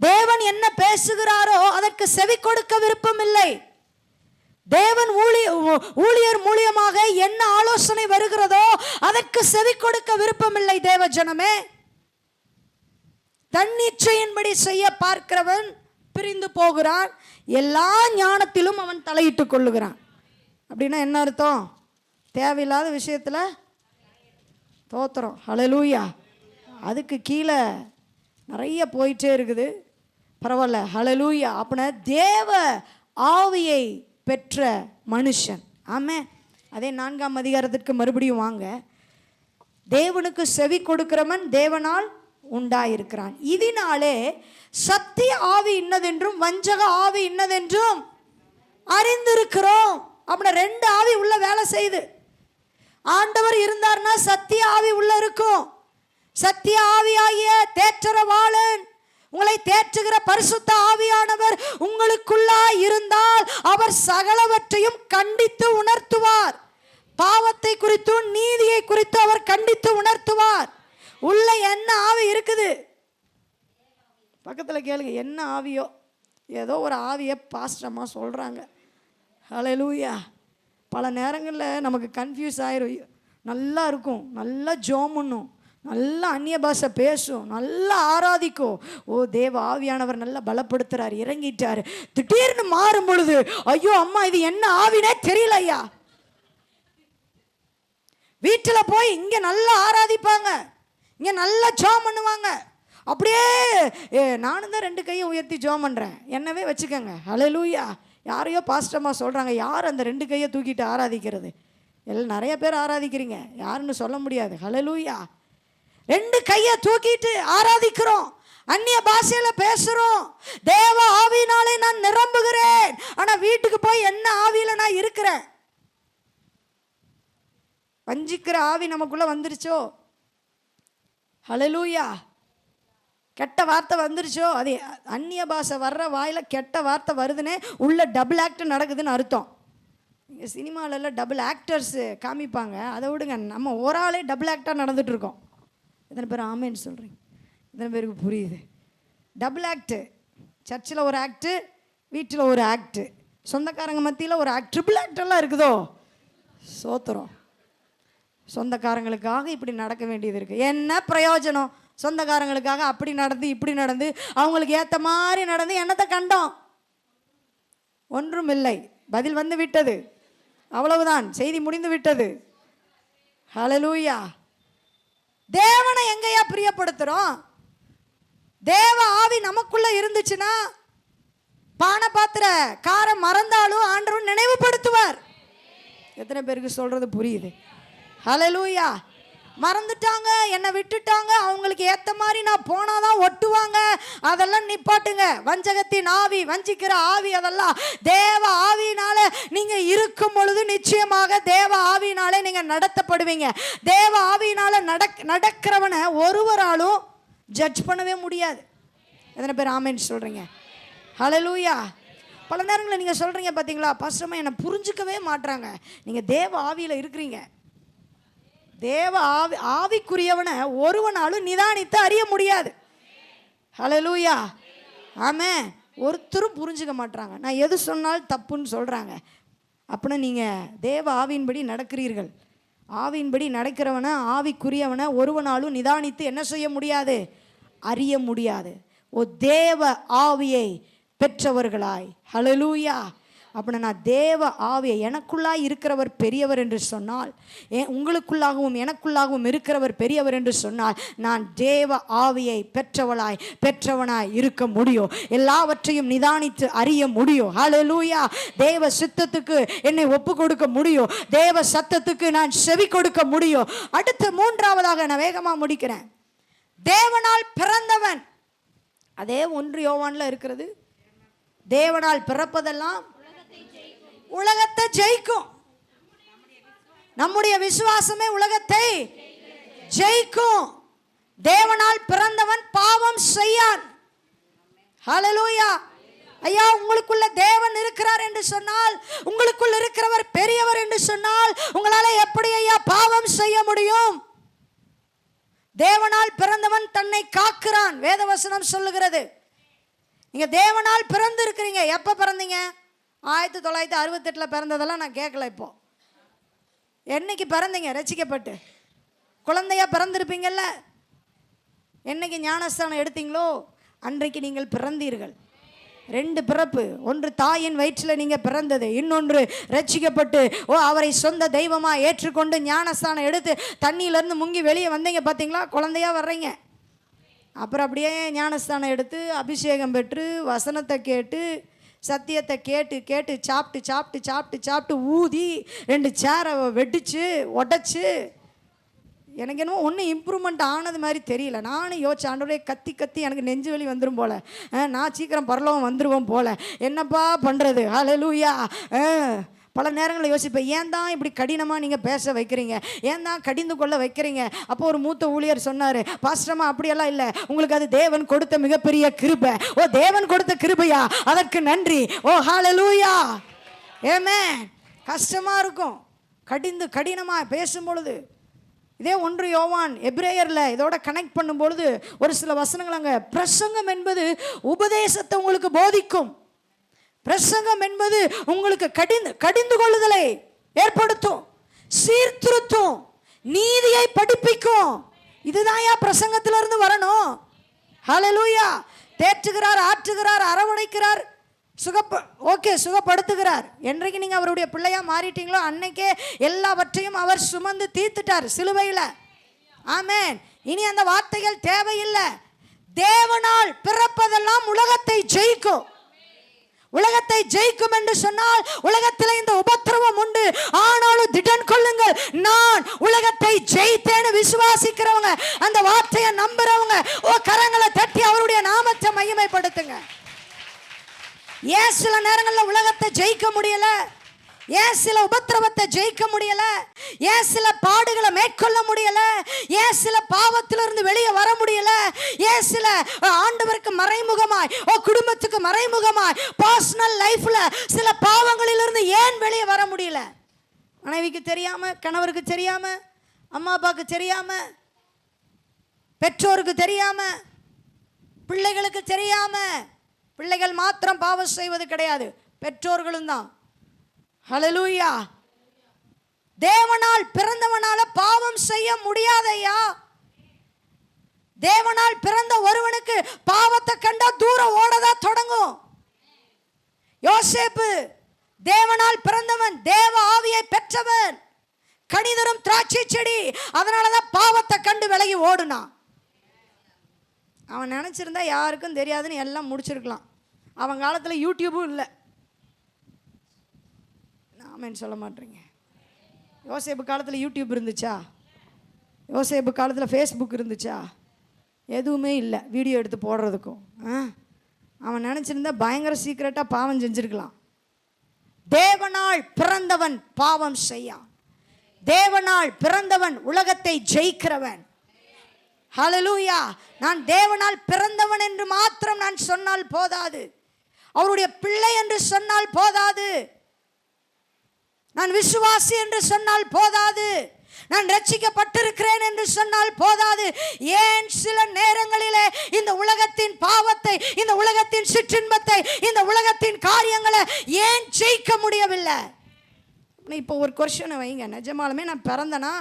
தேவன் என்ன பேசுகிறாரோ அதற்கு செவி கொடுக்க விருப்பமில்லை. தேவன் ஊழியர் மூலியமாக என்ன ஆலோசனை வருகிறதோ அதற்கு செவி கொடுக்க விருப்பமில்லை. தேவ ஜனமே, தன்னிச்சையின்படி செய்ய பார்க்கிறவன் பிரிந்து போகிறான், எல்லா ஞானத்திலும் அவன் தலையிட்டு கொள்ளுகிறான். அப்படின்னா என்ன அர்த்தம்? தேவையில்லாத விஷயத்தில் தோத்துறோம். ஹல்லேலூயா. அதுக்கு கீழே நிறைய போயிட்டே இருக்குது. பரவாயில்ல, ஹல்லேலூயா. அப்படின்னா தேவ ஆவியை பெற்ற மனுஷன். ஆமென். அதே 4ஆம் அதிகாரத்திற்கு மறுபடியும் வாங்க. தேவனுக்கு செவி கொடுக்கிறவன் தேவனால் உண்டாயிருக்கிறான். இதனாலே சத்திய ஆவி இன்னதென்றும் வஞ்சக ஆவி இன்னதென்றும் அறிந்திருக்கிறோம். அப்படின்னா 2 ஆவி உள்ள வேலை செய்யுது. ஆண்டவர் இருந்தார்னா சத்திய ஆவி உள்ள இருக்கும். சத்திய ஆவியாகிய தேற்றரவாளன், உங்களை தேற்றுகிற பரிசுத்த ஆவியானவர் உங்களுக்குள்ளாய் இருந்தால் அவர் சகலவற்றையும் கண்டித்து உணர்த்துவார். பாவத்தை குறித்தும் நீதியை குறித்து அவர் கண்டித்து உணர்த்துவார். உள்ள என்ன ஆவி இருக்குது? பக்கத்தில் கேளுங்க, என்ன ஆவியோ. ஏதோ ஒரு ஆவியை பாஸ்டமா சொல்கிறாங்க. ஹல்லேலூயா. பல நேரங்களில் நமக்கு கன்ஃபியூஸ் ஆயிரும். நல்லா இருக்கும், நல்லா ஜோம் பண்ணும், நல்லா அந்நிய பாஷை பேசும், நல்லா ஆராதிக்கும். ஓ, தேவ ஆவியானவர் நல்லா பலப்படுத்துறாரு, இறங்கிட்டாரு. திடீர்னு மாறும் பொழுது ஐயோ அம்மா இது என்ன ஆவினே தெரியல ஐயா. வீட்டில் போய் இங்கே நல்லா ஆராதிப்பாங்க, இங்கே நல்லா ஜோம் பண்ணுவாங்க. அப்படியே நானும் தான் 2 கையை உயர்த்தி ஜோம் பண்ணுறேன், என்னவே வச்சுக்கோங்க. ஹல்லேலூயா. யாரையோ பாஸ்டமா சொல்கிறாங்க, யார் அந்த 2 கையை தூக்கிட்டு ஆராதிக்கிறது? எல்லாம் நிறைய பேர் ஆராதிக்கிறீங்க, யாருன்னு சொல்ல முடியாது. ஹல்லேலூயா. 2 கையை தூக்கிட்டு ஆராதிக்கிறோம், அந்நிய பாஷையில பேசுறோம். தேவ ஆவியினாலே நான் நிரம்புகிறேன். ஆனா வீட்டுக்கு போய் என்ன ஆவியில நான் இருக்கிறேன்? வஞ்சிக்கிற ஆவி நமக்குள்ள வந்துருச்சோ? ஹல்லேலூயா. கெட்ட வார்த்தை வந்துருச்சோ? அது அந்நிய பாஷை வர்ற வாயில கெட்ட வார்த்தை வருதுன்னே உள்ள டபுள் ஆக்ட் நடக்குதுன்னு அர்த்தம். இங்கே சினிமாலெல்லாம் டபுள் ஆக்டர்ஸ் காமிப்பாங்க, அதை விடுங்க. நம்ம ஒரு ஆளே டபுள் ஆக்டாக நடந்துட்டு இருக்கோம். எத்தனை பேர் ஆமேன்னு சொல்கிறீங்க? எத்தனை பேருக்கு புரியுது? Double act. சர்ச்சில் ஒரு ஆக்டு, வீட்டில் ஒரு ஆக்டு, சொந்தக்காரங்க மத்தியில் ஒரு ஆக்ட், ட்ரிபிள் ஆக்டெல்லாம் இருக்குதோ? சோத்துறோம். சொந்தக்காரங்களுக்காக இப்படி நடக்க வேண்டியது இருக்குது. என்ன பிரயோஜனம்? சொந்தக்காரங்களுக்காக அப்படி நடந்து இப்படி நடந்து அவங்களுக்கு ஏற்ற மாதிரி நடந்து என்னத்தை கண்டோம்? ஒன்றும் இல்லை. பதில் வந்து விட்டது, அவ்வளவுதான். செய்தி முடிந்து விட்டது. ஹல்லேலூயா. தேவனை எங்கேயா பிரியப்படுத்துறோம்? தேவ ஆவி நமக்குள்ள இருந்துச்சுன்னா பானபாத்திர காரம் மறந்தாலும் ஆண்டவர் நினைவுபடுத்துவார். எத்தனை பேருக்கு சொல்றது புரியுது? ஹல்லேலூயா. மறந்துட்டாங்க, என்னை விட்டுட்டாங்க, அவங்களுக்கு ஏற்ற மாதிரி நான் போனாதான் ஒட்டுவாங்க, அதெல்லாம் நிப்பாட்டுங்க. வஞ்சகத்தின் ஆவி, வஞ்சிக்கிற ஆவி, அதெல்லாம் தேவ ஆவியினால நீங்க இருக்கும் பொழுது நிச்சயமாக தேவ ஆவியினாலே நீங்க நடத்தப்படுவீங்க. தேவ ஆவியினால நடக்கிறவனை ஒருவராலும் ஜட்ஜ் பண்ணவே முடியாது. எத்தனை பேர் ஆமென் சொல்றீங்க? ஹல்லேலூயா. பல நேரங்களில் நீங்க சொல்றீங்க பார்த்தீங்களா, பாஸ்டர்மா என்னை புரிஞ்சுக்கவே மாட்றாங்க. நீங்க தேவ ஆவியில் இருக்கிறீங்க. தேவ ஆவிக்குரியவனை ஒருவனாலும் நிதானித்து அறிய முடியாது. ஹல்லேலூயா. ஆமென். ஒருத்தரும் புரிஞ்சுக்க மாட்டாங்க. நான் எது சொன்னாலும் தப்புன்னு சொல்கிறாங்க. அப்படின்னா நீங்கள் தேவ ஆவியின்படி நடக்கிறீர்கள். ஆவியின்படி நடக்கிறவனை, ஆவிக்குரியவனை ஒருவனாலும் நிதானித்து என்ன செய்ய முடியாது? அறிய முடியாது. ஓ, தேவ ஆவியை பெற்றவர்களாய். ஹல்லேலூயா. அப்படின்னா நான் தேவ ஆவியை, எனக்குள்ளாய் இருக்கிறவர் பெரியவர் என்று சொன்னால், உங்களுக்குள்ளாகவும் எனக்குள்ளாகவும் இருக்கிறவர் பெரியவர் என்று சொன்னால், நான் தேவ ஆவியை பெற்றவனாய் இருக்க முடியும். எல்லாவற்றையும் நிதானித்து அறிய முடியும். ஹல்லேலூயா. தேவ சித்தத்துக்கு என்னை ஒப்பு கொடுக்க முடியும். தேவ சத்தத்துக்கு நான் செவி கொடுக்க முடியும். அடுத்து 3ஆவதாக நான் வேகமாக முடிக்கிறேன். தேவனால் பிறந்தவன். அதே 1 யோவான்ல இருக்கிறது. தேவனால் பிறப்பதெல்லாம் உலகத்தை ஜெயிக்கும். நம்முடைய விசுவாசமே உலகத்தை ஜெயிக்கும். தேவனால் பிறந்தவன் பாவம் செய்யான். ஹல்லேலூயா. ஐயா, உங்களுக்குள்ள தேவன் இருக்கிறார் என்று சொன்னால், உங்களுக்குள்ள இருக்கிறவர் பெரியவர் என்று சொன்னால், உங்களால எப்படி ஐயா பாவம் செய்ய முடியும்? தேவனால் பிறந்தவன் தன்னை காக்கிறான். வேதவசனம் சொல்லுகிறது. நீங்க தேவனால் பிறந்து இருக்கிறீங்க. எப்ப பிறந்தீங்க? 1968 பிறந்ததெல்லாம் நான் கேட்கல. இப்போ என்னைக்கு பிறந்தீங்க? ரட்சிக்கப்பட்டு குழந்தையா பிறந்திருப்பீங்கல்ல. என்னைக்கு ஞானஸ்தானம் எடுத்தீங்களோ அன்றைக்கு நீங்கள் பிறந்தீர்கள். 2 பிறப்பு. ஒன்று தாயின் வயிற்றில் நீங்கள் பிறந்தது, இன்னொன்று ரட்சிக்கப்பட்டு அவரை சொந்த தெய்வமாக ஏற்றுக்கொண்டு ஞானஸ்தானம் எடுத்து தண்ணியிலேருந்து முங்கி வெளியே வந்தீங்க பார்த்தீங்களா, குழந்தையாக வர்றீங்க. அப்புறம் அப்படியே ஞானஸ்தானம் எடுத்து அபிஷேகம் பெற்று வசனத்தை கேட்டு சத்தியத்தை கேட்டு கேட்டு சாப்பிட்டு சாப்பிட்டு சாப்பிட்டு சாப்பிட்டு ஊதி 2 சேரை வெடிச்சு உடச்சி, எனக்கு என்னமோ ஒன்றும் இம்ப்ரூவ்மெண்ட் ஆனது மாதிரி தெரியல. நானும் யோசிச்சு, ஆண்டவரே கத்தி கத்தி எனக்கு நெஞ்சு வலி வந்துடும் போல், நான் சீக்கிரம் பரலோகம் வந்துடுவோம் போல், என்னப்பா பண்ணுறது. ஹல்லேலூயா. பல நேரங்களில் யோசிப்பேன், ஏன் தான் இப்படி கடினமாக நீங்கள் பேச வைக்கிறீங்க, ஏன் தான் கடிந்து கொள்ள வைக்கிறீங்க. அப்போ ஒரு மூத்த ஊழியர் சொன்னார், பாஸ்டர்மா அப்படியெல்லாம் இல்லை, உங்களுக்கு அது தேவன் கொடுத்த மிகப்பெரிய கிருபை. தேவன் கொடுத்த கிருபையா, அதற்கு நன்றி. ஹல்லேலூயா. ஆமென். கஷ்டமாக இருக்கும் கடினமாக பேசும் பொழுது. இதே 1 யோவான் எபிரேயரில் இதோட கனெக்ட் பண்ணும்பொழுது ஒரு சில வசனங்கள் அங்கே, பிரசங்கம் என்பது உபதேசத்தை உங்களுக்கு போதிக்கும், பிரசங்கம் என்பது உங்களுக்கு கடிந்து கொள்ளுதலை ஏற்படுத்தும், சீர்திருத்தும், நீதியை படிப்பிக்கும். இதுதான் பிரசங்கத்திலிருந்து வரணும். ஹல்லேலூயா. தேற்றுகிறார், ஆற்றுகிறார், அரவணைக்கிறார், சுகப்படுத்துகிறார். என்றைக்கு நீங்கள் அவருடைய பிள்ளையா மாறிட்டீங்களோ அன்னைக்கே எல்லாவற்றையும் அவர் சுமந்து தீர்த்துட்டார் சிலுவையில். ஆமென். இனி அந்த வார்த்தைகள் தேவையில்லை. தேவனால் பிறப்பதெல்லாம் உலகத்தை ஜெயிக்கும். உலகத்தை ஜெயிக்கும் என்று சொன்னால் உலகத்தில் இந்த உபத்திரவம் உண்டு, ஆனாலும் திடன் கொள்ளுங்கள், நான் உலகத்தை ஜெயித்தேன்னு விசுவாசிக்கிறவங்க, அந்த வார்த்தையை நம்புறவங்க கரங்களை தட்டி அவருடைய நாமத்தை மகிமைப்படுத்துங்க. ஏன் சில நேரங்களில் உலகத்தை ஜெயிக்க முடியல, ஏன் சில உபத்திரவத்தை ஜெயிக்க முடியல, ஏன் சில பாடுகளை மேற்கொள்ள முடியல, ஏன் சில பாவத்திலிருந்து வெளியே வர முடியல, ஏன் சில ஆண்டவருக்கு மறைமுகமாய் குடும்பத்துக்கு மறைமுகமாய் பர்சனல் லைஃப்ல சில பாவங்களிலிருந்து ஏன் வெளியே வர முடியல? மனைவிக்கு தெரியாம, கணவருக்கு தெரியாம, அம்மா அப்பாவுக்கு தெரியாம, பெற்றோருக்கு தெரியாம, பிள்ளைகளுக்கு தெரியாம. பிள்ளைகள் மாத்திரம் பாவம் செய்வது கிடையாது, பெற்றோர்களும் தான். ஹல்லேலூயா. தேவனால் பிறந்தவனால பாவம் செய்ய முடியாதையா. தேவனால் பிறந்த ஒருவனுக்கு பாவத்தை கண்டா தூரம் ஓடதான் தொடங்கும். யோசேப்பு தேவனால் பிறந்தவன், தேவ ஆவியை பெற்றவன், கனிதரும் திராட்சை செடி, அதனாலதான் பாவத்தை கண்டு விலகி ஓடுனான். அவன் நினைச்சிருந்தா யாருக்கும் தெரியாதுன்னு எல்லாம் முடிச்சிருக்கலாம். அவன் காலத்தில் யூடியூபும் இல்லை. நாமேன்னு சொல்ல மாட்டேங்க. யோசேப்பு காலத்தில் யூடியூப் இருந்துச்சா? யோசேப்பு காலத்தில் ஃபேஸ்புக் இருந்துச்சா? எதுவுமே இல்லை வீடியோ எடுத்து போடுறதுக்கும். அவன் நினச்சிருந்தா பயங்கர சீக்கிரட்டாக பாவம் செஞ்சுருக்கலாம். தேவனால் பிறந்தவன் பாவம் செய்யான். தேவனால் பிறந்தவன் உலகத்தை ஜெயிக்கிறவன். ஹல்லேலூயா. நான் தேவனால் பிறந்தவன் என்று மாத்திரம் நான் சொன்னால் போதாது, அவருடைய பிள்ளை என்று சொன்னால் போதாது, நான் விசுவாசி என்று சொன்னால் போதாது, நான் ரட்சிக்கப்பட்டிருக்கிறேன் என்று சொன்னால் போதாது. ஏன் சில நேரங்களிலே இந்த உலகத்தின் பாவத்தை, இந்த உலகத்தின் சிற்றின்பத்தை, இந்த உலகத்தின் காரியங்களை ஏன் ஜெயிக்க முடியவில்லை? இப்போ ஒரு கொஸ்டினை வைங்க, நிஜமாலுமே நான் பிறந்தனா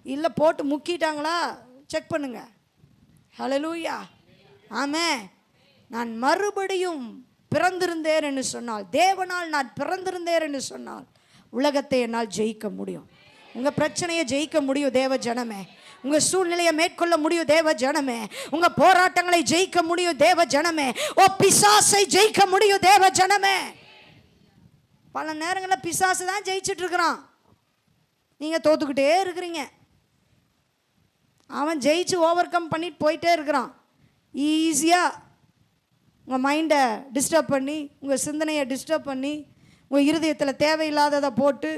இல்லை போட்டு முக்கிட்டாங்களா செக் பண்ணுங்க. ஹல்லேலூயா. ஆமென். நான் மறுபடியும் பிறந்திருந்தேன் என்று சொன்னால், தேவனால் நான் பிறந்திருந்தேன் என்று சொன்னால் உலகத்தை என்னால் ஜெயிக்க முடியும். உங்கள் பிரச்சனையை ஜெயிக்க முடியும் தேவ ஜனமே. உங்கள் சூழ்நிலையை மேற்கொள்ள முடியும் தேவ ஜனமே. உங்கள் போராட்டங்களை ஜெயிக்க முடியும் தேவ ஜனமே. பிசாசை ஜெயிக்க முடியும் தேவ ஜனமே. பல நேரங்களில் பிசாசு தான் ஜெயிச்சுட்டு இருக்கிறான், நீங்கள் தோத்துக்கிட்டே இருக்கிறீங்க. அவன் ஜெயிச்சு ஓவர் கம் பண்ணிட்டு போயிட்டே இருக்கிறான். ஈஸியாக உங்கள் மைண்டை டிஸ்டர்ப் பண்ணி, உங்கள் சிந்தனையை டிஸ்டர்ப் பண்ணி, உங்கள் இருதயத்தில் தேவையில்லாததை போட்டு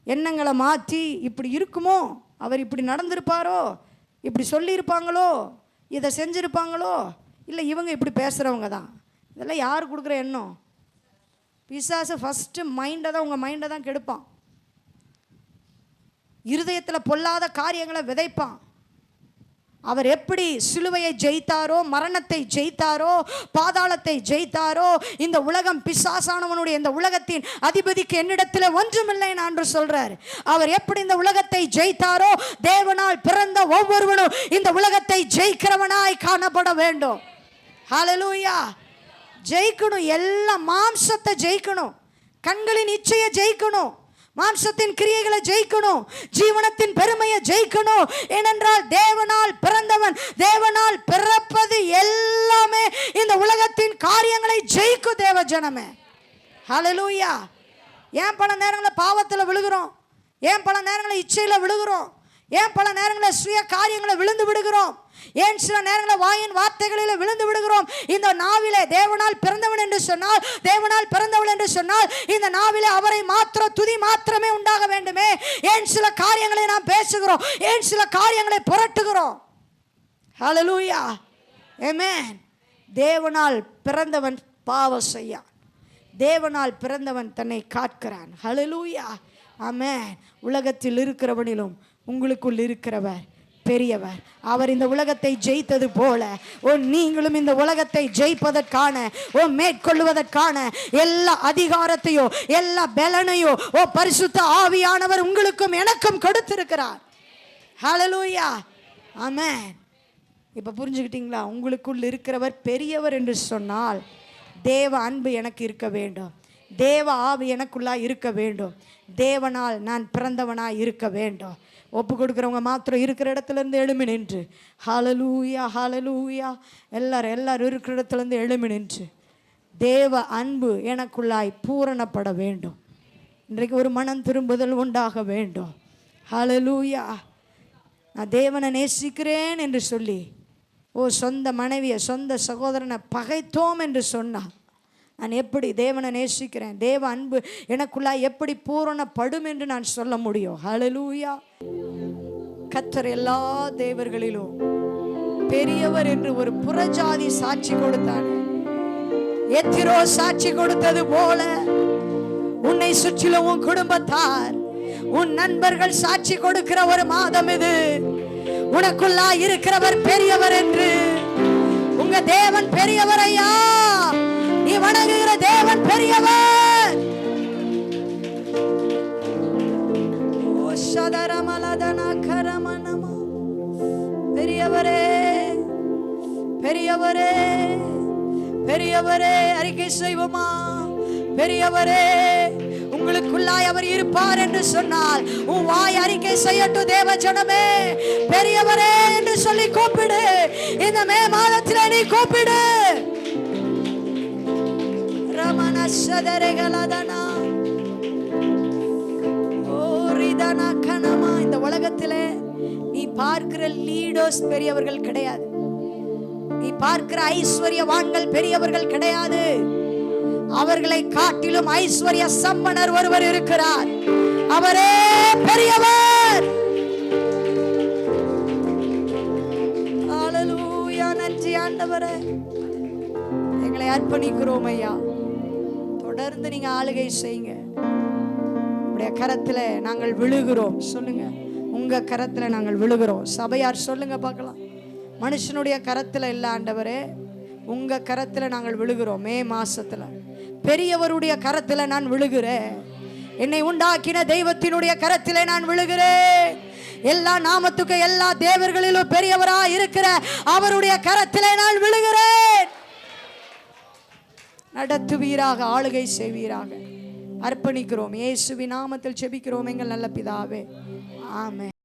எண்ணங்களை மாற்றி, இப்படி இருக்குமோ, அவர் இப்படி நடந்திருப்பாரோ, இப்படி சொல்லியிருப்பாங்களோ, இதை செஞ்சுருப்பாங்களோ, இல்லை இவங்க இப்படி பேசுகிறவங்க தான். இதெல்லாம் யார் கொடுக்குற எண்ணம்? பிசாசு ஃபஸ்ட்டு மைண்டை தான், உங்கள் மைண்டை தான் கெடுப்பான். இருதயத்தில் பொல்லாத காரியங்களை விதைப்பான். அவர் எப்படி சிலுவையை ஜெயித்தாரோ, மரணத்தை ஜெயித்தாரோ, பாதாளத்தை ஜெயித்தாரோ, இந்த உலகம் பிசாசானவனுடைய இந்த உலகத்தின் அதிபதிக்கு என்னிடத்தில் ஒன்றுமில்லை என்று சொல்றார். அவர் எப்படி இந்த உலகத்தை ஜெயித்தாரோ, தேவனால் பிறந்த ஒவ்வொருவனும் இந்த உலகத்தை ஜெயிக்கிறவனாய் காணப்பட வேண்டும். ஹல்லேலூயா. ஜெயிக்கணும். எல்லாம் மாம்சத்தை ஜெயிக்கணும், கண்களின் இச்சையை ஜெயிக்கணும், மாம்சத்தின் கிரியைகளை ஜெயிக்கணும், ஜீவனத்தின் பெருமையை ஜெயிக்கணும். ஏனென்றால் தேவனால் பிறந்தவன், தேவனால் பிறப்பது எல்லாமே இந்த உலகத்தின் காரியங்களை ஜெயிக்கும் தேவ ஜனமே. ஹல்லேலூயா. ஏன் பல நேரங்களில் பாவத்தில் விழுகிறோம்? ஏன் பல நேரங்களில் இச்சையில் விழுகிறோம்? ஏன் பல நேரங்களில் சுய காரியங்களை விழுந்து விடுகிறோம்? ஏன் சில நேரங்களில் வாயின் வார்த்தைகளில் விழுந்து விடுகிறோம்? இந்த நாவிலே தேவனால் பிறந்தவன் என்று சொன்னால், தேவனால் பிறந்தவள் என்று சொன்னால், இந்த நாவிலே அவரை மாத்திர துதி மாத்திரமே உண்டாக வேண்டுமே. ஏன் சில காரியங்களை நாம் பேசுகிறோம்? ஏன் சில காரியங்களை புரட்டுகிறோம்? ஹல்லேலூயா, ஆமென். தேவனால் பிறந்தவன் பாவம் செய்யான், தேவனால் பிறந்தவன் தன்னை காக்கிறான். ஹல்லேலூயா, ஆமென். உலகத்தில் இருக்கிறவனிலும் உங்களுக்குள் இருக்கிறவர் பெரியவர். அவர் இந்த உலகத்தை ஜெயித்தது போல நீங்களும் இந்த உலகத்தை ஜெயிப்பதற்கான மேற்கொள்வதற்கான எல்லா அதிகாரத்தையோ எல்லா பலனையோ பரிசுத்த ஆவியானவர் உங்களுக்கும் எனக்கும் கொடுத்திருக்கிறார். ஹல்லேலூயா, ஆமென். இப்போ புரிஞ்சுக்கிட்டீங்களா? உங்களுக்குள் இருக்கிறவர் பெரியவர் என்று சொன்னால் தேவ அன்பு எனக்கு இருக்க வேண்டும், தேவ ஆவி எனக்குள்ளா இருக்க வேண்டும், தேவனால் நான் பிறந்தவனாய் இருக்க வேண்டும். ஒப்பு கொடுக்குறவங்க மாத்திரம் இருக்கிற இடத்துலேருந்து எழுமி நின்று ஹல்லேலூயா, ஹல்லேலூயா. எல்லாரும் இருக்கிற இடத்துலேருந்து எழுமி நின்று தேவ அன்பு எனக்குள்ளாய் பூரணப்பட வேண்டும். இன்றைக்கு ஒரு மனம் திரும்புதல் உண்டாக வேண்டும். ஹல்லேலூயா. நான் தேவனை நேசிக்கிறேன் என்று சொல்லி சொந்த மனைவியை சொந்த சகோதரனை பகைத்தோம் என்று சொன்னான். நான் எப்படி தேவனை நேசிக்கிறேன், தேவ அன்பு எனக்குள்ளா எப்படி பூரணப்படும் என்று நான் சொல்ல முடியும்? ஹல்லேலூயா. கர்த்தர் எல்லா தேவர்களிலும் பெரியவர் என்று ஒரு புறஜாதி சாட்சி கொடுத்தார். எத்திரோ சாட்சி கொடுத்தது போல உன்னை சுற்றிலும் உன் குடும்பத்தார், உன் நண்பர்கள் சாட்சி கொடுக்கிற ஒரு மாதம் இது. உனக்குள்ளா இருக்கிறவர் பெரியவர் என்று. உங்க தேவன் பெரியவர் ஐயா, நீ வணங்குகிற தேவன் பெரியவர். பெரியவரே, பெரியவரே, பெரியவரே, அறிக்கை செய்வோமா? பெரியவரே, உங்களுக்குள்ளாய் அவர் இருப்பார் என்று சொன்னால் உன் வாய் அறிக்கை செய்யட்டும். தேவ ஜனமே, பெரியவரே என்று சொல்லி கூப்பிடு. இந்த மே மாதத்தில் நீ கூப்பிடு. ரமண சதரகலதனா ஓரிதனா கனமா. இந்த உலகத்திலே நீ பார்க்கிற லீடர்ஸ் பெரியவர்கள் கிடையாது, நீ பார்க்கிற ஐஸ்வர்யவான்கள் பெரியவர்கள் கிடையாது. அவர்களை காட்டிலும் ஐஸ்வர்ய சம்பனர் ஒருவர் இருக்கிறார், அவரே பெரியவர். ஹல்லேலூயா. நன்றி ஆண்டவரே, எங்களை அர்ப்பணிக்கிறோம் ஐயா. தொடர்ந்து நீங்க ஆளுகை செய்யுங்க. உடைய கரத்துல நாங்கள் விழுகிறோம். சொல்லுங்க, உங்க கரத்துல நாங்கள் விழுகிறோம். சபையார் சொல்லுங்க பார்க்கலாம். மனுஷனுடைய கரத்துல இல்ல ஆண்டவரே, உங்க கரத்துல நாங்கள் விழுகிறோம். மே மாசத்துல பெரியவருடைய கரத்துல நான் விழுகிறேன். என்னை உண்டாக்கின தெய்வத்தினுடைய கரத்திலே நான் விழுகிறேன். எல்லா நாமத்துக்கு எல்லா தேவர்களிலும் பெரியவரா இருக்கிற அவருடைய கரத்திலே நான் விழுகிறேன். நடத்துவீராக, ஆளுகை செய்வீராக. அர்ப்பணிக்கிறோம். இயேசுவின் நாமத்தில் ஜெபிக்கிறோம் எங்கள் நல்ல பிதாவே, ஆமென்.